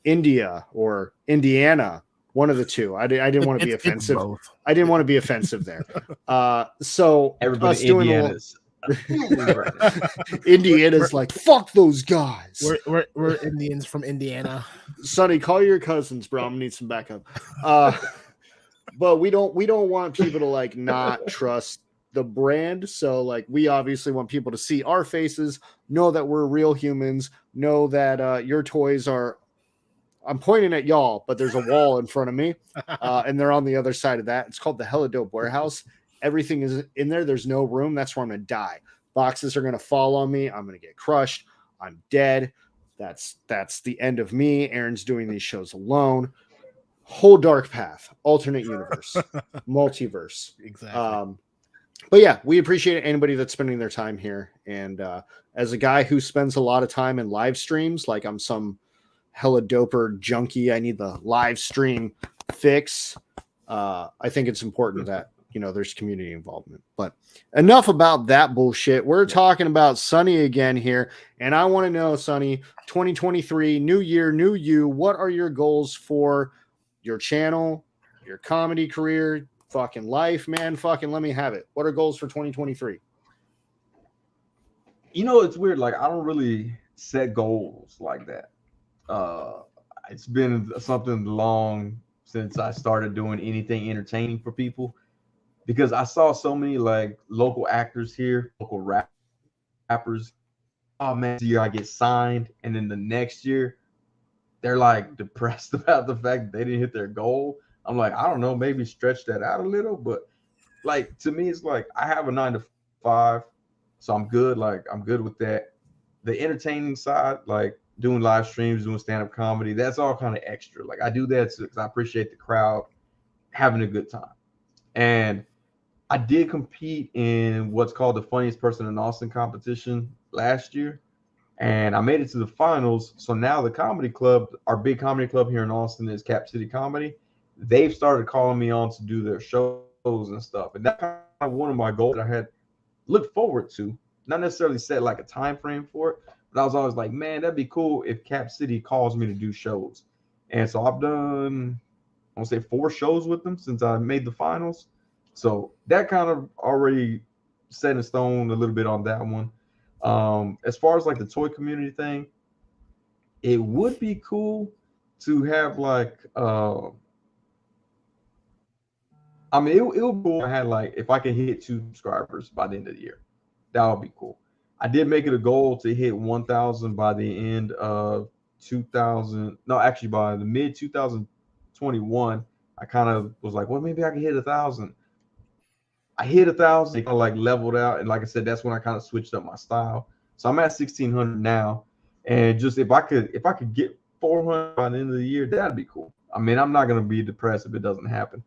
India or Indiana. One of the two. I didn't want to be offensive. I didn't want to be offensive there. So everybody Indiana's. Indiana's like, fuck those guys. We're Indians from Indiana. Sonny, call your cousins, bro. I'm gonna need some backup. But we don't want people to like not trust the brand. So like, we obviously want people to see our faces, know that we're real humans, know that your toys are. I'm pointing at y'all, but there's a wall in front of me, and they're on the other side of that. It's called the Hella Dope Warehouse. Everything is in there. There's no room. That's where I'm going to die. Boxes are going to fall on me. I'm going to get crushed. I'm dead. That's the end of me. Aaron's doing these shows alone. Whole dark path, alternate universe, multiverse. Exactly. But yeah, we appreciate anybody that's spending their time here. And as a guy who spends a lot of time in live streams, like I'm some Hella Doper junkie, I need the live stream fix. I think it's important that there's community involvement. But enough about that bullshit. We're talking about Sonny again here, and I want to know, Sonny, 2023, new year, new you. What are your goals for your channel, your comedy career, fucking life, man? Fucking let me have it. What are goals for 2023? It's weird. Like, I don't really set goals like that. It's been something long since I started doing anything entertaining for people, because I saw so many like local actors here, local rappers. Oh man, this year I get signed, and then the next year they're like depressed about the fact that they didn't hit their goal. I'm like, I don't know, maybe stretch that out a little, but like to me, it's like I have a 9 to 5, so I'm good. Like I'm good with that. The entertaining side, like doing live streams, doing stand-up comedy, that's all kind of extra. Like I do that because I appreciate the crowd having a good time. And I did compete in what's called the Funniest Person in Austin competition last year, and I made it to the finals. So now the comedy club, our big comedy club here in Austin is Cap City Comedy. They've started calling me on to do their shows and stuff, and that's kind of one of my goals that I had looked forward to. Not necessarily set like a time frame for it, but I was always like, man, that'd be cool if Cap City calls me to do shows. And so I've done, I want to say 4 shows with them since I made the finals. So that kind of already set in stone a little bit on that one. As far as like the toy community thing, it would be cool to have like, I mean, it would be cool if I had like, if I could hit 2 subscribers by the end of the year, that would be cool. I did make it a goal to hit 1,000 by the end of 2000. No, actually by the mid 2021, I kind of was like, well, maybe I can hit 1,000. I hit 1,000, kind of like leveled out, and like I said, that's when I kind of switched up my style. So I'm at 1,600 now, and just if I could get 400 by the end of the year, that'd be cool. I mean, I'm not gonna be depressed if it doesn't happen.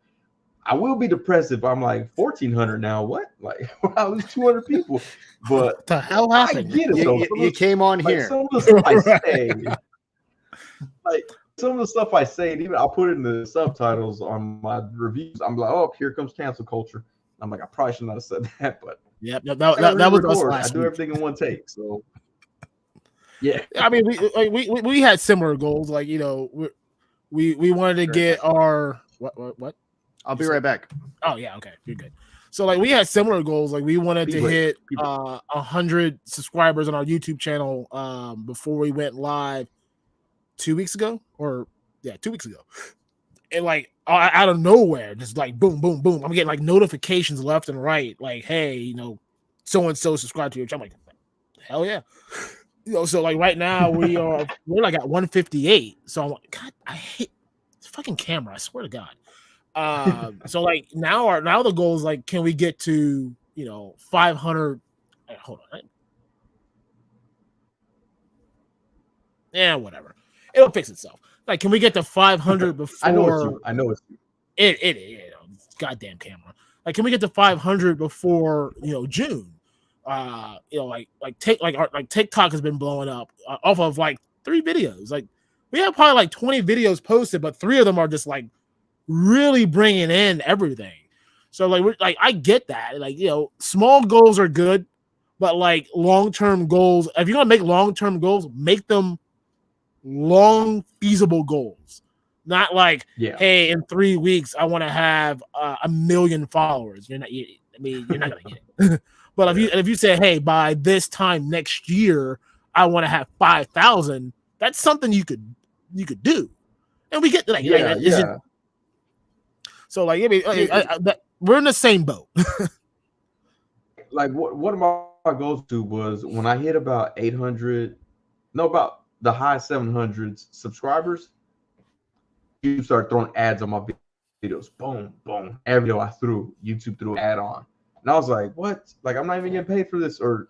I will be depressed if I'm like 1,400 now. What? Like I lose 200 people, but what the hell happened? I get it though. You came on like here. some of the stuff I say, like some of the stuff I say, and even I'll put it in the subtitles on my reviews. I'm like, oh, here comes cancel culture. I'm like, I probably should not have said that, but Yep, that was us last I do week. everything in one take, so yeah. I mean, we had similar goals. Like, you know, we wanted to get our what? I'll be right back. Oh yeah, okay, you're good. So like we had similar goals. Like we wanted to hit 100 subscribers on our YouTube channel before we went live 2 weeks ago, or 2 weeks ago. And like out of nowhere, just like boom, boom, boom. I'm getting like notifications left and right, like, hey, you know, so and so subscribe to your channel. I'm like, hell yeah. You know, so like right now we're like at 158. So I'm like, God, I hate this fucking camera. I swear to God. So like now the goal is like, can we get to, you know, 500? Hold on. Yeah, whatever. It'll fix itself. Like, can we get to 500 before? I know it's you. It goddamn camera. Like, can we get to 500 before, you know, June? You know, like TikTok has been blowing up off of like 3 videos. Like, we have probably like 20 videos posted, but 3 of them are just like really bringing in everything. So like I get that. Like, you know, small goals are good, but like long-term goals, if you're gonna make long-term goals, make them long feasible goals. Not like, hey, in 3 weeks I want to have 1 million followers. You're not gonna get it. But if you say, hey, by this time next year I want to have 5,000, that's something you could do, and we get to that. So like, I mean, we're in the same boat. Like one of my goals to was when I hit about 800, about the high 700s subscribers, you start throwing ads on my videos. Boom, boom. Every video I threw, YouTube threw an ad on. And I was like, what? Like, I'm not even getting paid for this. Or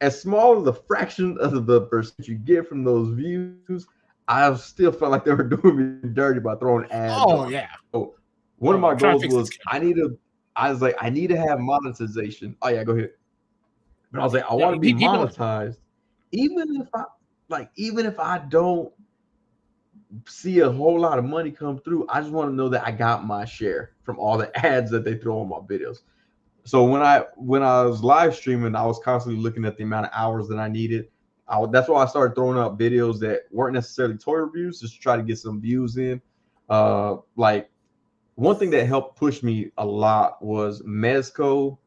as small as the fraction of the percent you get from those views, I still felt like they were doing me dirty by throwing ads on. Yeah. So one of my goals was I need to have monetization. Oh yeah, go ahead. But I was like, I want to be monetized, even if I don't see a whole lot of money come through. I just want to know that I got my share from all the ads that they throw on my videos. So when I was live streaming, I was constantly looking at the amount of hours that I needed. That's why I started throwing up videos that weren't necessarily toy reviews, just to try to get some views in. Like one thing that helped push me a lot was Mezco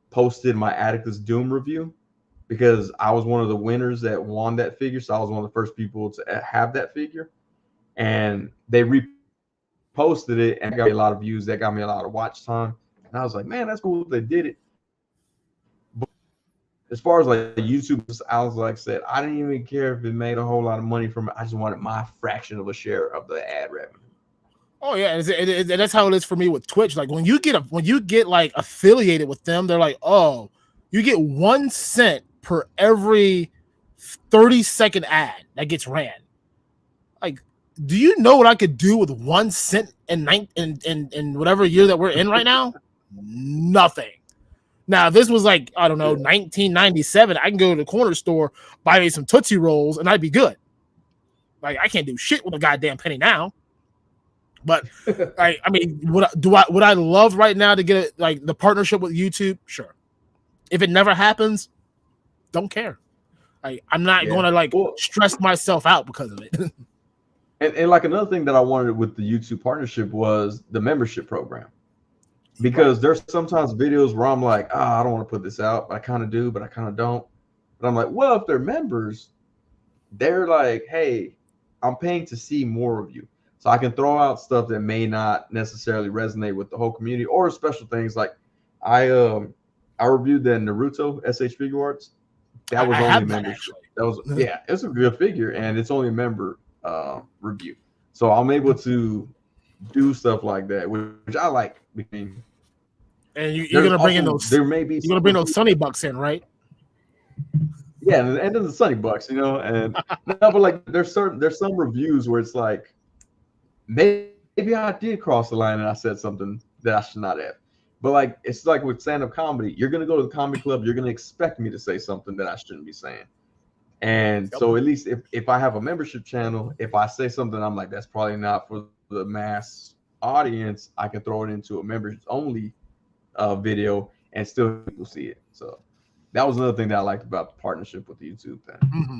posted my Atticus Doom review, because I was one of the winners that won that figure. So I was one of the first people to have that figure, and they reposted it and got me a lot of views. That got me a lot of watch time. And I was like, man, that's cool they did it. But as far as like YouTube, I was like said, I didn't even care if it made a whole lot of money from it. I just wanted my fraction of a share of the ad revenue. Oh yeah, that's how it is for me with Twitch. Like when you get like affiliated with them, they're like, oh, you get 1 cent per every 30-second ad that gets ran. Like, do you know what I could do with 1 cent in whatever year that we're in right now? Nothing. Now, if this was like, I don't know, 1997, I can go to the corner store, buy me some Tootsie Rolls, and I'd be good. Like, I can't do shit with a goddamn penny now. But I mean, would I love right now to get like the partnership with YouTube? Sure. If it never happens, don't care. I'm not going to like stress myself out because of it. and like another thing that I wanted with the YouTube partnership was the membership program, because there's sometimes videos where I'm like, I don't want to put this out, but I kind of do, but I kind of don't. But I'm like, well, if they're members, they're like, hey, I'm paying to see more of you. So I can throw out stuff that may not necessarily resonate with the whole community, or special things. Like I reviewed the Naruto SH Figure Arts. That was only membership. That was it's a good figure, and it's only a member review. So I'm able to do stuff like that, which I like. And you're gonna bring in those. You're gonna bring those Sunny Bucks in, right? Yeah, and then the Sunny Bucks, and no, but like there's some reviews where it's like, maybe I did cross the line and I said something that I should not have. But like it's like with stand-up comedy, you're gonna go to the comedy club, you're gonna expect me to say something that I shouldn't be saying. And so at least if I have a membership channel, if I say something I'm like, that's probably not for the mass audience, I can throw it into a members only video and still people see it. So that was another thing that I liked about the partnership with the YouTube thing. Mm-hmm.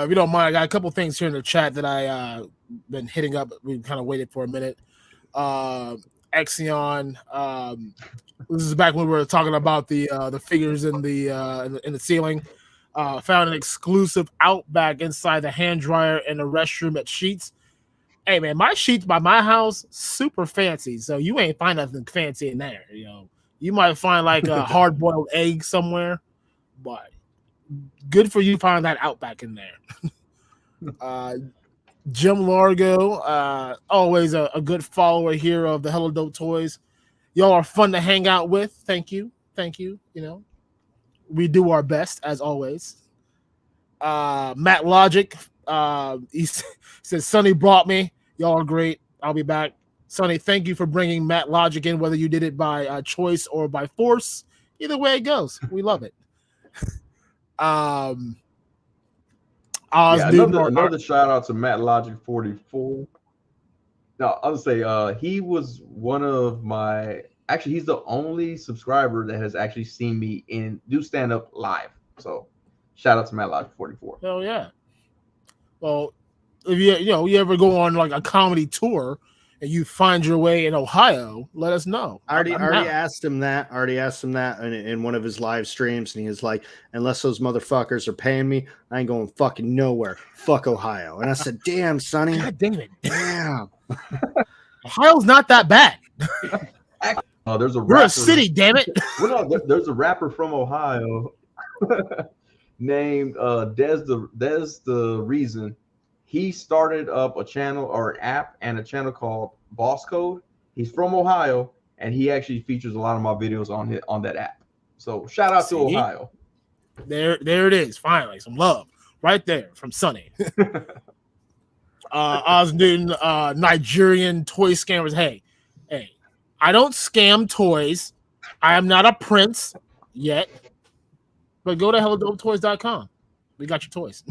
If you don't mind, I got a couple things here in the chat that I been hitting up. We kind of waited for a minute. Exion, this is back when we were talking about the figures in the ceiling. Found an exclusive Outback inside the hand dryer in the restroom at Sheets. Hey man, my Sheets by my house super fancy, so you ain't find nothing fancy in there. You might find like a hard-boiled egg somewhere, but good for you finding that Outback in there. Jim Largo, always a good follower here of the Hello Dope Toys. Y'all are fun to hang out with. Thank you. We do our best as always. Matt Logic, he says Sonny brought me. Y'all are great. I'll be back. Sonny, thank you for bringing Matt Logic in, whether you did it by choice or by force. Either way it goes, we love it. Another shout out to Matt Logic 44. No, I'll say he was one of my. Actually, he's the only subscriber that has actually seen me do stand up live. So, shout out to Matt Logic 44. Hell yeah. Well, if you ever go on like a comedy tour and you find your way in Ohio, let us know. I already asked him that. In one of his live streams, and he was like, "Unless those motherfuckers are paying me, I ain't going fucking nowhere. Fuck Ohio." And I said, "Damn, Sonny. God damn it. Damn. Ohio's not that bad." There's a We're a city, damn it. Well, no, there's a rapper from Ohio named Des the Reason. He started up a channel or an app and a channel called Boss Code. He's from Ohio, and he actually features a lot of my videos on that app. So shout out to Ohio. There it is. Finally, some love right there from Sonny. Oz Newton, Nigerian toy scammers. Hey, I don't scam toys. I am not a prince yet. But go to hellodopetoys.com. We got your toys.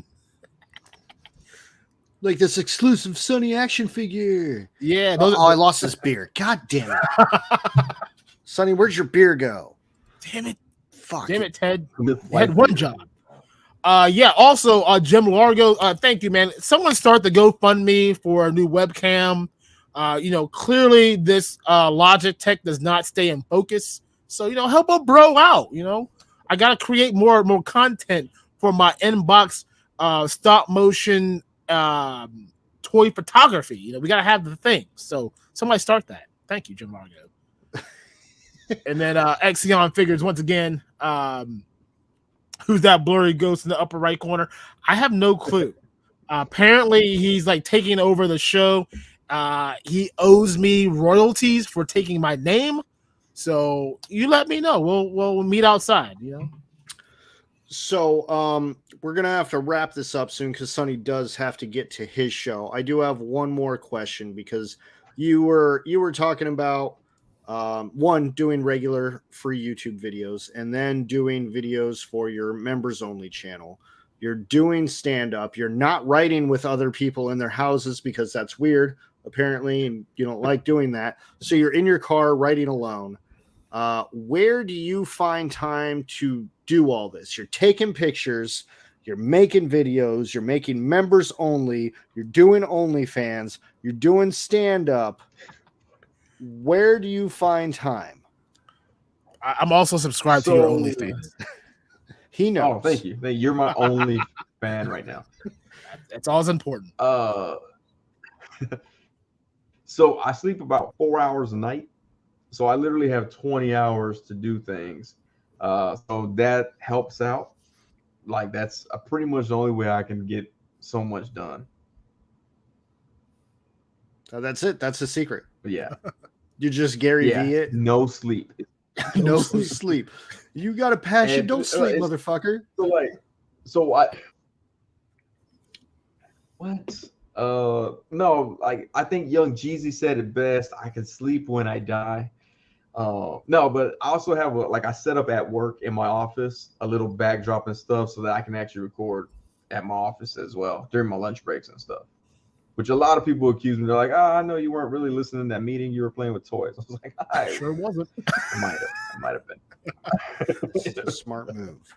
Like this exclusive Sonny action figure. Yeah. I lost this beer. God damn it. Sonny, where's your beer go? Damn it. Fuck. Damn it, Ted. You had one job. Also, Jim Largo, thank you, man. Someone start the GoFundMe for a new webcam. Clearly this Logitech does not stay in focus. So, help a bro out. I got to create more content for my inbox stop motion toy photography. We got to have the thing. So somebody start that. Thank you, Jim Largo. And then Exion Figures, once again, Who's that blurry ghost in the upper right corner? I have no clue. Apparently, he's like taking over the show. He owes me royalties for taking my name. So you let me know. We'll meet outside. You know. So we're gonna have to wrap this up soon because Sonny does have to get to his show. I do have one more question because you were talking about one, doing regular free YouTube videos and then doing videos for your members only channel. You're doing stand up. You're not writing with other people in their houses because that's weird apparently, and you don't like doing that. So you're in your car writing alone. Where do you find time to do all this? You're taking pictures, you're making videos, you're making members only, you're doing OnlyFans, you're doing stand up. Where do you find time? I'm also subscribed to your OnlyFans. He knows. Oh, thank you. You're my only fan right now. That's all that's important. So I sleep about 4 hours a night. So I literally have 20 hours to do things. So that helps out. Like that's pretty much the only way I can get so much done. So that's it. That's the secret. Yeah. You just Gary V it. No sleep. No sleep. You got a passion. Don't sleep, motherfucker. So what? No, like I think Young Jeezy said it best. I can sleep when I die. No, but I also have I set up at work in my office a little backdrop and stuff so that I can actually record at my office as well during my lunch breaks and stuff. Which a lot of people accuse me. They're like, I know you weren't really listening to that meeting. You were playing with toys. I was like, I sure wasn't. I might have been. Smart move.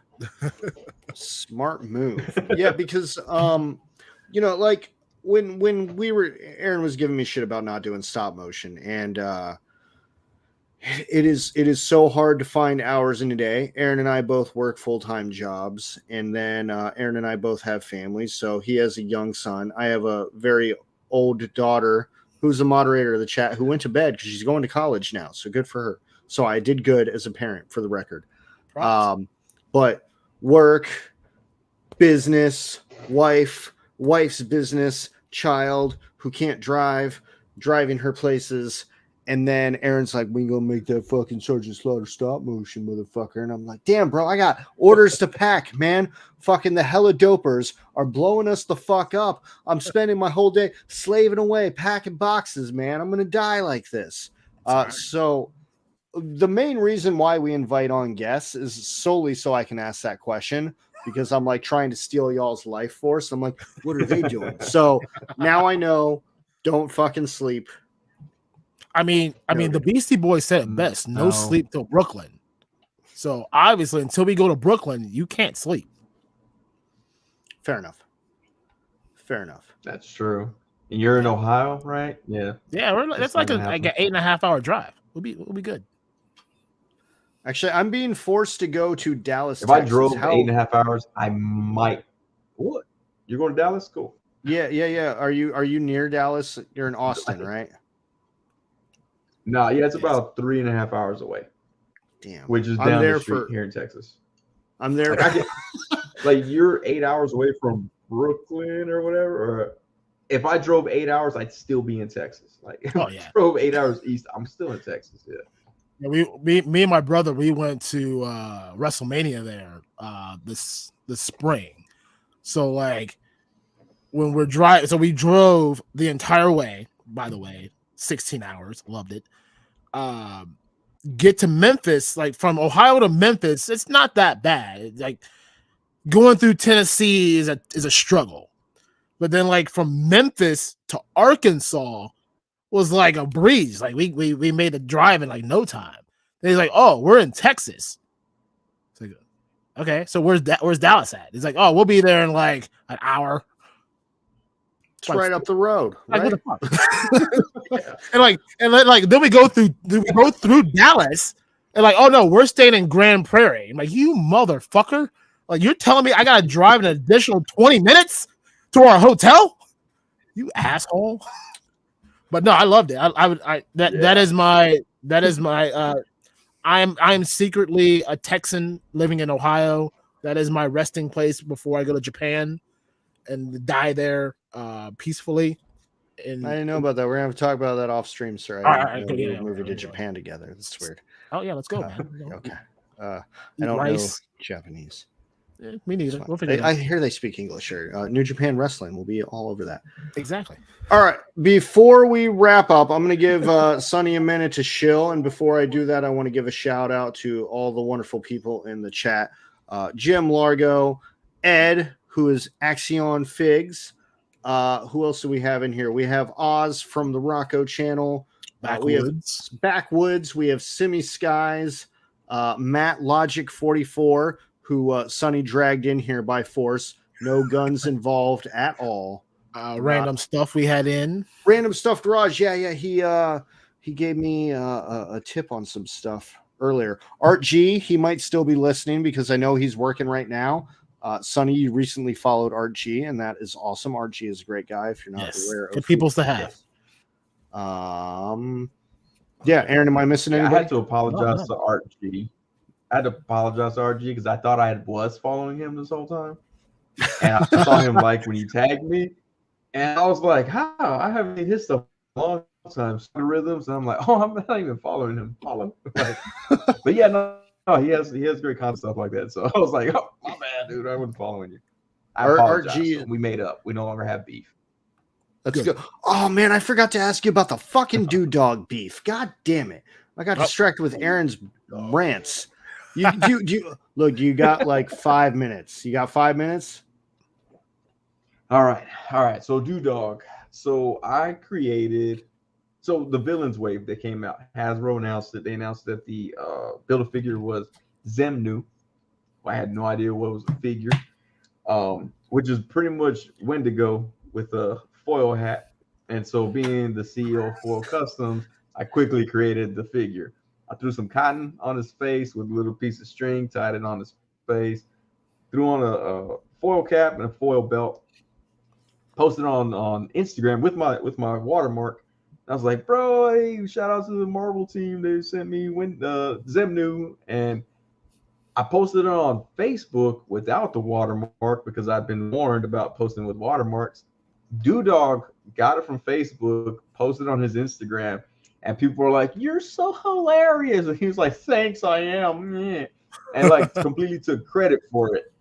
Smart move. Yeah, because like when we were, Aaron was giving me shit about not doing stop motion, and it is so hard to find hours in a day. Aaron and I both work full-time jobs, and then Aaron and I both have families. So he has a young son. I have a very old daughter who's a moderator of the chat who went to bed because she's going to college now. So good for her. So I did good as a parent, for the record. But work, business, wife's business, child who can't drive, driving her places. And then Aaron's like, we gonna make that fucking Sergeant Slaughter stop motion, motherfucker. And I'm like, damn, bro, I got orders to pack, man. Fucking the hella dopers are blowing us the fuck up. I'm spending my whole day slaving away, packing boxes, man. I'm gonna die like this. So the main reason why we invite on guests is solely so I can ask that question, because I'm like trying to steal y'all's life force. I'm like, what are they doing? So now I know, don't fucking sleep. I mean, the Beastie Boys said it best: no sleep till Brooklyn. So obviously, until we go to Brooklyn, you can't sleep. Fair enough. That's true. And you're in Ohio, right? Yeah. Yeah, that's like an 8.5 hour drive. We'll be good. Actually, I'm being forced to go to Dallas. If Texas. I drove 8.5 hours, I might. What? You're going to Dallas? Cool. Yeah. Are you near Dallas? You're in Austin, right? No, yeah, it's about 3.5 hours away. Damn. Which is down the street here in Texas. I'm there. Like you're 8 hours away from Brooklyn or whatever. Or if I drove 8 hours, I'd still be in Texas. Like if I drove 8 hours east, I'm still in Texas. Yeah. Me and my brother, we went to WrestleMania there this spring. So like when we're driving, so we drove the entire way. By the way, 16 hours, loved it. Get to Memphis, like from Ohio to Memphis, it's not that bad. Like going through Tennessee is a struggle, but then like from Memphis to Arkansas was like a breeze. Like we made a drive in like no time. Then he's like, oh, we're in Texas. It's like, okay, so where's Dallas at? He's like, oh, we'll be there in like an hour. It's right up the road. Right? and then we go through Dallas and like, oh no, we're staying in Grand Prairie. I'm like, you motherfucker. Like you're telling me I gotta drive an additional 20 minutes to our hotel? You asshole. But no, I loved it. That is my I'm secretly a Texan living in Ohio. That is my resting place before I go to Japan and die there peacefully. And I didn't know about that. We're gonna have to talk about that off stream, sir. All I right, didn't know we were yeah, moving to yeah. Japan together. That's weird. Oh yeah, let's go, man. Okay. I Eat don't rice. know Japanese. Me It's neither. fine. We'll figure it I out. hear they speak English here. New Japan Wrestling will be all over that. Exactly. All right. Before we wrap up, I'm going to give Sonny a minute to chill. And before I do that, I want to give a shout out to all the wonderful people in the chat. Jim Largo, Ed, who is Axion Figs. Who else do we have in here? We have Oz from the Rocco channel. We have Backwoods. We have Simi Skies. Matt Logic 44, who Sonny dragged in here by force. No guns involved at all. Random stuff we had in. Random Stuff Garage. Yeah. He gave me a tip on some stuff earlier. Art G, he might still be listening because I know he's working right now. Sonny, you recently followed Art G, and that is awesome. Art G is a great guy if you're not aware of good peoples to have. Yeah, Aaron, am I missing anybody? I had to apologize to Art G. I had to apologize to Art G because I thought I was following him this whole time. And I saw him like when he tagged me. And I was like, how? I haven't seen his stuff in a long time. Rhythms. And I'm like, oh, I'm not even following him. Like, but yeah, no, he has great content stuff like that. So I was like, oh, my bad, dude. I wasn't following you. I apologize. So we made up. We no longer have beef. That's good. Oh man, I forgot to ask you about the fucking dog beef. God damn it! I got distracted with Aaron's rants. You look. You got like 5 minutes. You got 5 minutes. All right. So Dog. So I created. So the Villains Wave that came out. Hasbro announced it. They announced that the Build-A-Figure was Zemnu. I had no idea what was a figure. Which is pretty much Wendigo with a foil hat. And so being the CEO of Foil Customs, I quickly created the figure. I threw some cotton on his face with a little piece of string, tied it on his face, threw on a foil cap and a foil belt, posted on Instagram with my watermark. I was like, bro, hey, shout out to the Marvel team. They sent me Zemnu, and I posted it on Facebook without the watermark because I've been warned about posting with watermarks. Dog got it from Facebook, posted on his Instagram, and people were like, "You're so hilarious!" And he was like, "Thanks, I am," and like completely took credit for it.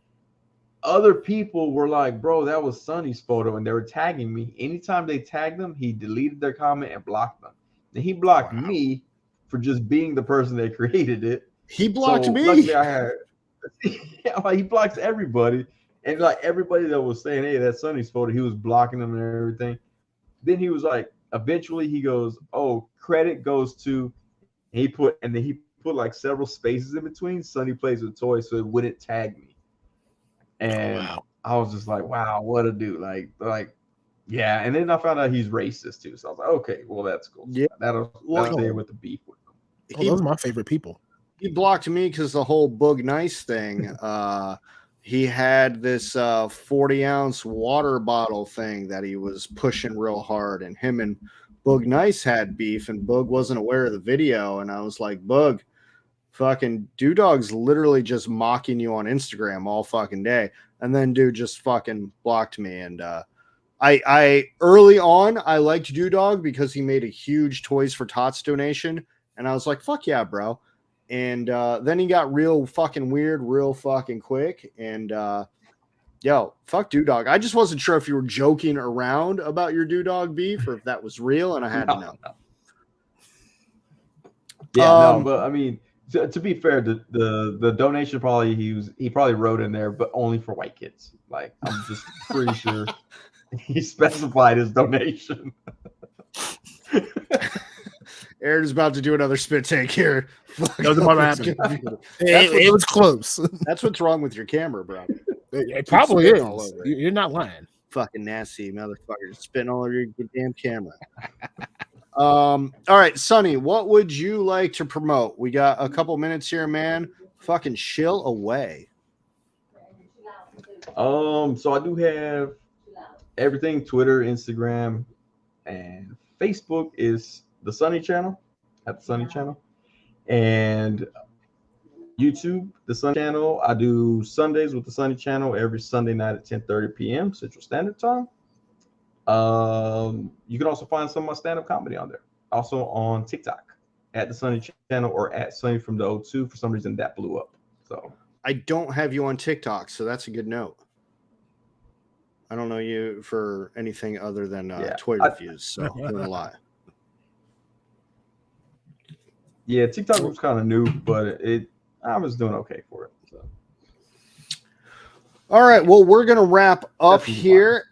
Other people were like, "Bro, that was Sonny's photo," and they were tagging me. Anytime they tagged them, he deleted their comment and blocked them. And he blocked me for just being the person that created it. He blocked me. Luckily, I had he blocks everybody. And like everybody that was saying, hey, that's Sonny's photo, he was blocking them and everything. Then he was like, eventually he goes, oh, credit goes to, he put like several spaces in between. Sonny Plays with Toys, so it wouldn't tag me. And I was just like, wow, what a dude. Like, yeah. And then I found out he's racist too. So I was like, okay, well, that's cool. Yeah. That'll stay with the beef with him. Those are my favorite people. He blocked me because the whole Boog Nice thing. He had this 40-ounce water bottle thing that he was pushing real hard, and him and Boog Nice had beef, and Boog wasn't aware of the video. And I was like, Boog, fucking Dog's literally just mocking you on Instagram all fucking day. And then dude just fucking blocked me. And I early on, I liked Dog because he made a huge Toys for Tots donation. And I was like, fuck yeah, bro. And then he got real fucking weird, real fucking quick. And yo, fuck Dog. I just wasn't sure if you were joking around about your Dog beef or if that was real, and I had to know. No. Yeah, no, but I mean, to be fair, the donation he probably wrote in there, but only for white kids. Like, I'm just pretty sure he specified his donation. Aaron's about to do another spit take here. It was close. That's what's wrong with your camera, bro. It probably is. You're not lying. Fucking nasty motherfucker. Spitting all over your damn camera. All right, Sonny, what would you like to promote? We got a couple minutes here, man. Fucking chill away. So I do have everything: Twitter, Instagram, and Facebook is the Sonny Channel, at the Sonny Channel. And YouTube, the Sonny Channel. I do Sundays with the Sonny Channel every Sunday night at 10:30 p.m. Central Standard Time. You can also find some of my stand-up comedy on there. Also on TikTok at the Sonny Channel or at Sonny from the O2. For some reason, that blew up. So I don't have you on TikTok, so that's a good note. I don't know you for anything other than toy reviews, so I'm gonna lie. Yeah, TikTok was kind of new, but I was doing okay for it. So. All right, well, we're gonna wrap up here.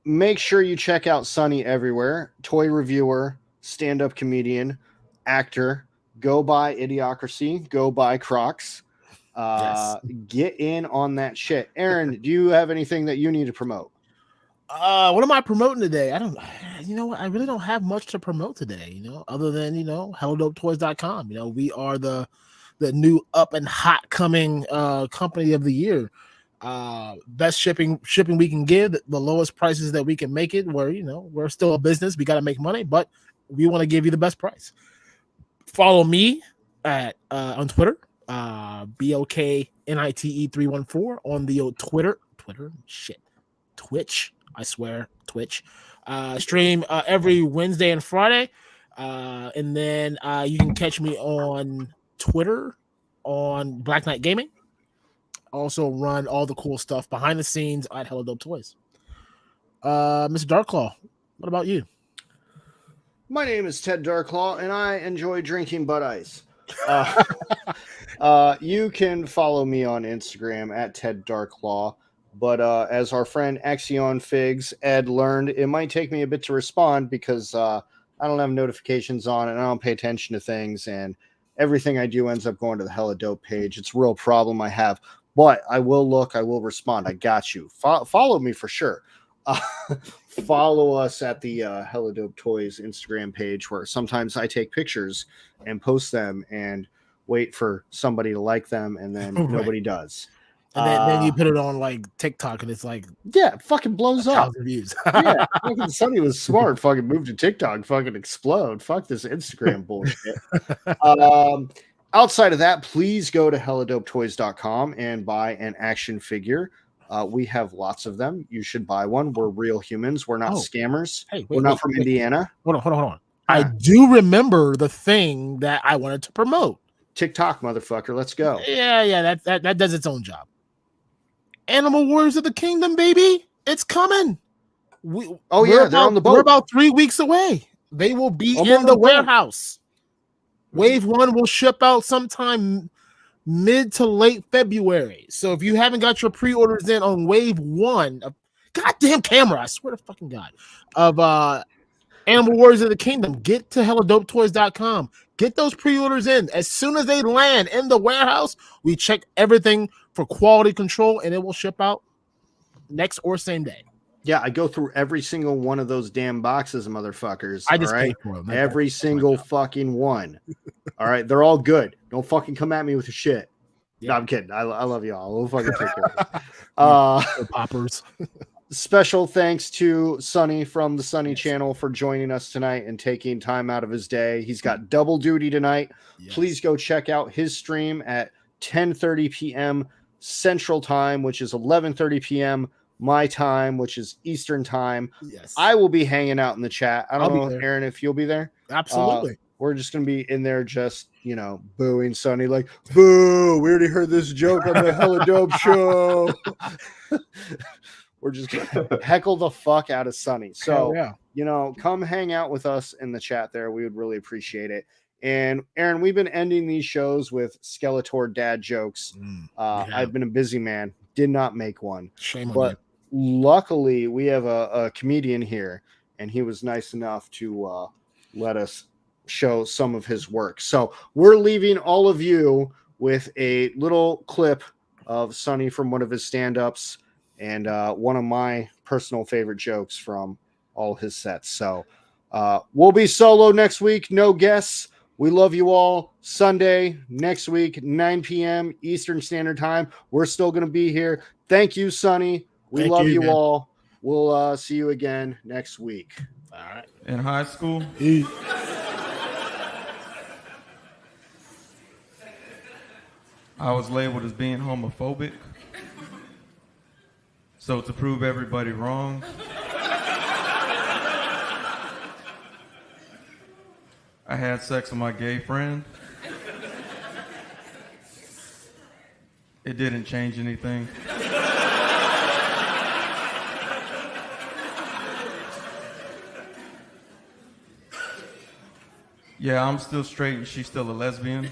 Make sure you check out Sonny everywhere. Toy reviewer, stand-up comedian, actor. Go buy Idiocracy. Go buy Crocs. Yes. Get in on that shit. Aaron, do you have anything that you need to promote? What am I promoting today? I don't, you know what? I really don't have much to promote today, other than, HelloDopeToys.com. We are the new up and hot coming company of the year. Best shipping we can give, the lowest prices that we can make it. Where, we're still a business. We got to make money, but we want to give you the best price. Follow me at on Twitter, BOKNITE314 on the Twitch. I swear, Twitch. Stream every Wednesday and Friday. And then you can catch me on Twitter on Blacknight Gaming. Also run all the cool stuff behind the scenes at Hello Dope Toys. Mr. DarkClaw, what about you? My name is Ted DarkClaw, and I enjoy drinking Bud Ice. You can follow me on Instagram at Ted DarkClaw. But as our friend Axion Figs, Ed, learned, it might take me a bit to respond because I don't have notifications on and I don't pay attention to things. And everything I do ends up going to the Hella Dope page. It's a real problem I have. But I will look. I will respond. I got you. Follow me for sure. Follow us at the Hella Dope Toys Instagram page where sometimes I take pictures and post them and wait for somebody to like them. And then nobody does. And then you put it on like TikTok and it's like, yeah, it fucking blows up. Views. Yeah, fucking Sonny was smart. Fucking move to TikTok, fucking explode. Fuck this Instagram bullshit. Outside of that, please go to helladopetoys.com and buy an action figure. We have lots of them. You should buy one. We're real humans. We're not scammers. Hey, we're not from Indiana. Hold on. I do remember the thing that I wanted to promote. TikTok, motherfucker. Let's go. Yeah. That does its own job. Animal Warriors of the Kingdom, baby. It's coming. They're on the boat. We're about 3 weeks away. They will be in the warehouse. Wave 1 will ship out sometime mid to late February. So if you haven't got your pre-orders in on Wave 1 of goddamn camera, I swear to fucking God, of Animal Warriors of the Kingdom, get to helladopetoys.com. Get those pre-orders in. As soon as they land in the warehouse, we check everything for quality control, and it will ship out next or same day. Yeah, I go through every single one of those damn boxes, motherfuckers. I just pay for them. Every single fucking one. All right, they're all good. Don't fucking come at me with the shit. Yeah. No, I'm kidding. I love y'all. We'll fucking take care of it. Poppers. Special thanks to Sonny from the Sonny Channel for joining us tonight and taking time out of his day. He's got double duty tonight. Yes. Please go check out his stream at 10:30 p.m. Central Time, which is 11:30 p.m. my time, which is Eastern Time. Yes. I will be hanging out in the chat. I don't know, Aaron, if you'll be there. Absolutely. We're just going to be in there just, booing Sonny like, boo, we already heard this joke on the Hella Dope show. We're just going to heckle the fuck out of Sonny. So, come hang out with us in the chat there. We would really appreciate it. And Aaron, we've been ending these shows with Skeletor dad jokes. I've been a busy man. Did not make one. Shame on you. Luckily, we have a comedian here, and he was nice enough to let us show some of his work. So we're leaving all of you with a little clip of Sonny from one of his stand-ups and one of my personal favorite jokes from all his sets. So we'll be solo next week. No guests. We love you all. Sunday next week, 9 p.m. Eastern Standard Time. We're still going to be here. Thank you, Sonny. We love you all. We'll see you again next week. All right. In high school. I was labeled as being homophobic. So to prove everybody wrong, I had sex with my gay friend. It didn't change anything. Yeah, I'm still straight and she's still a lesbian.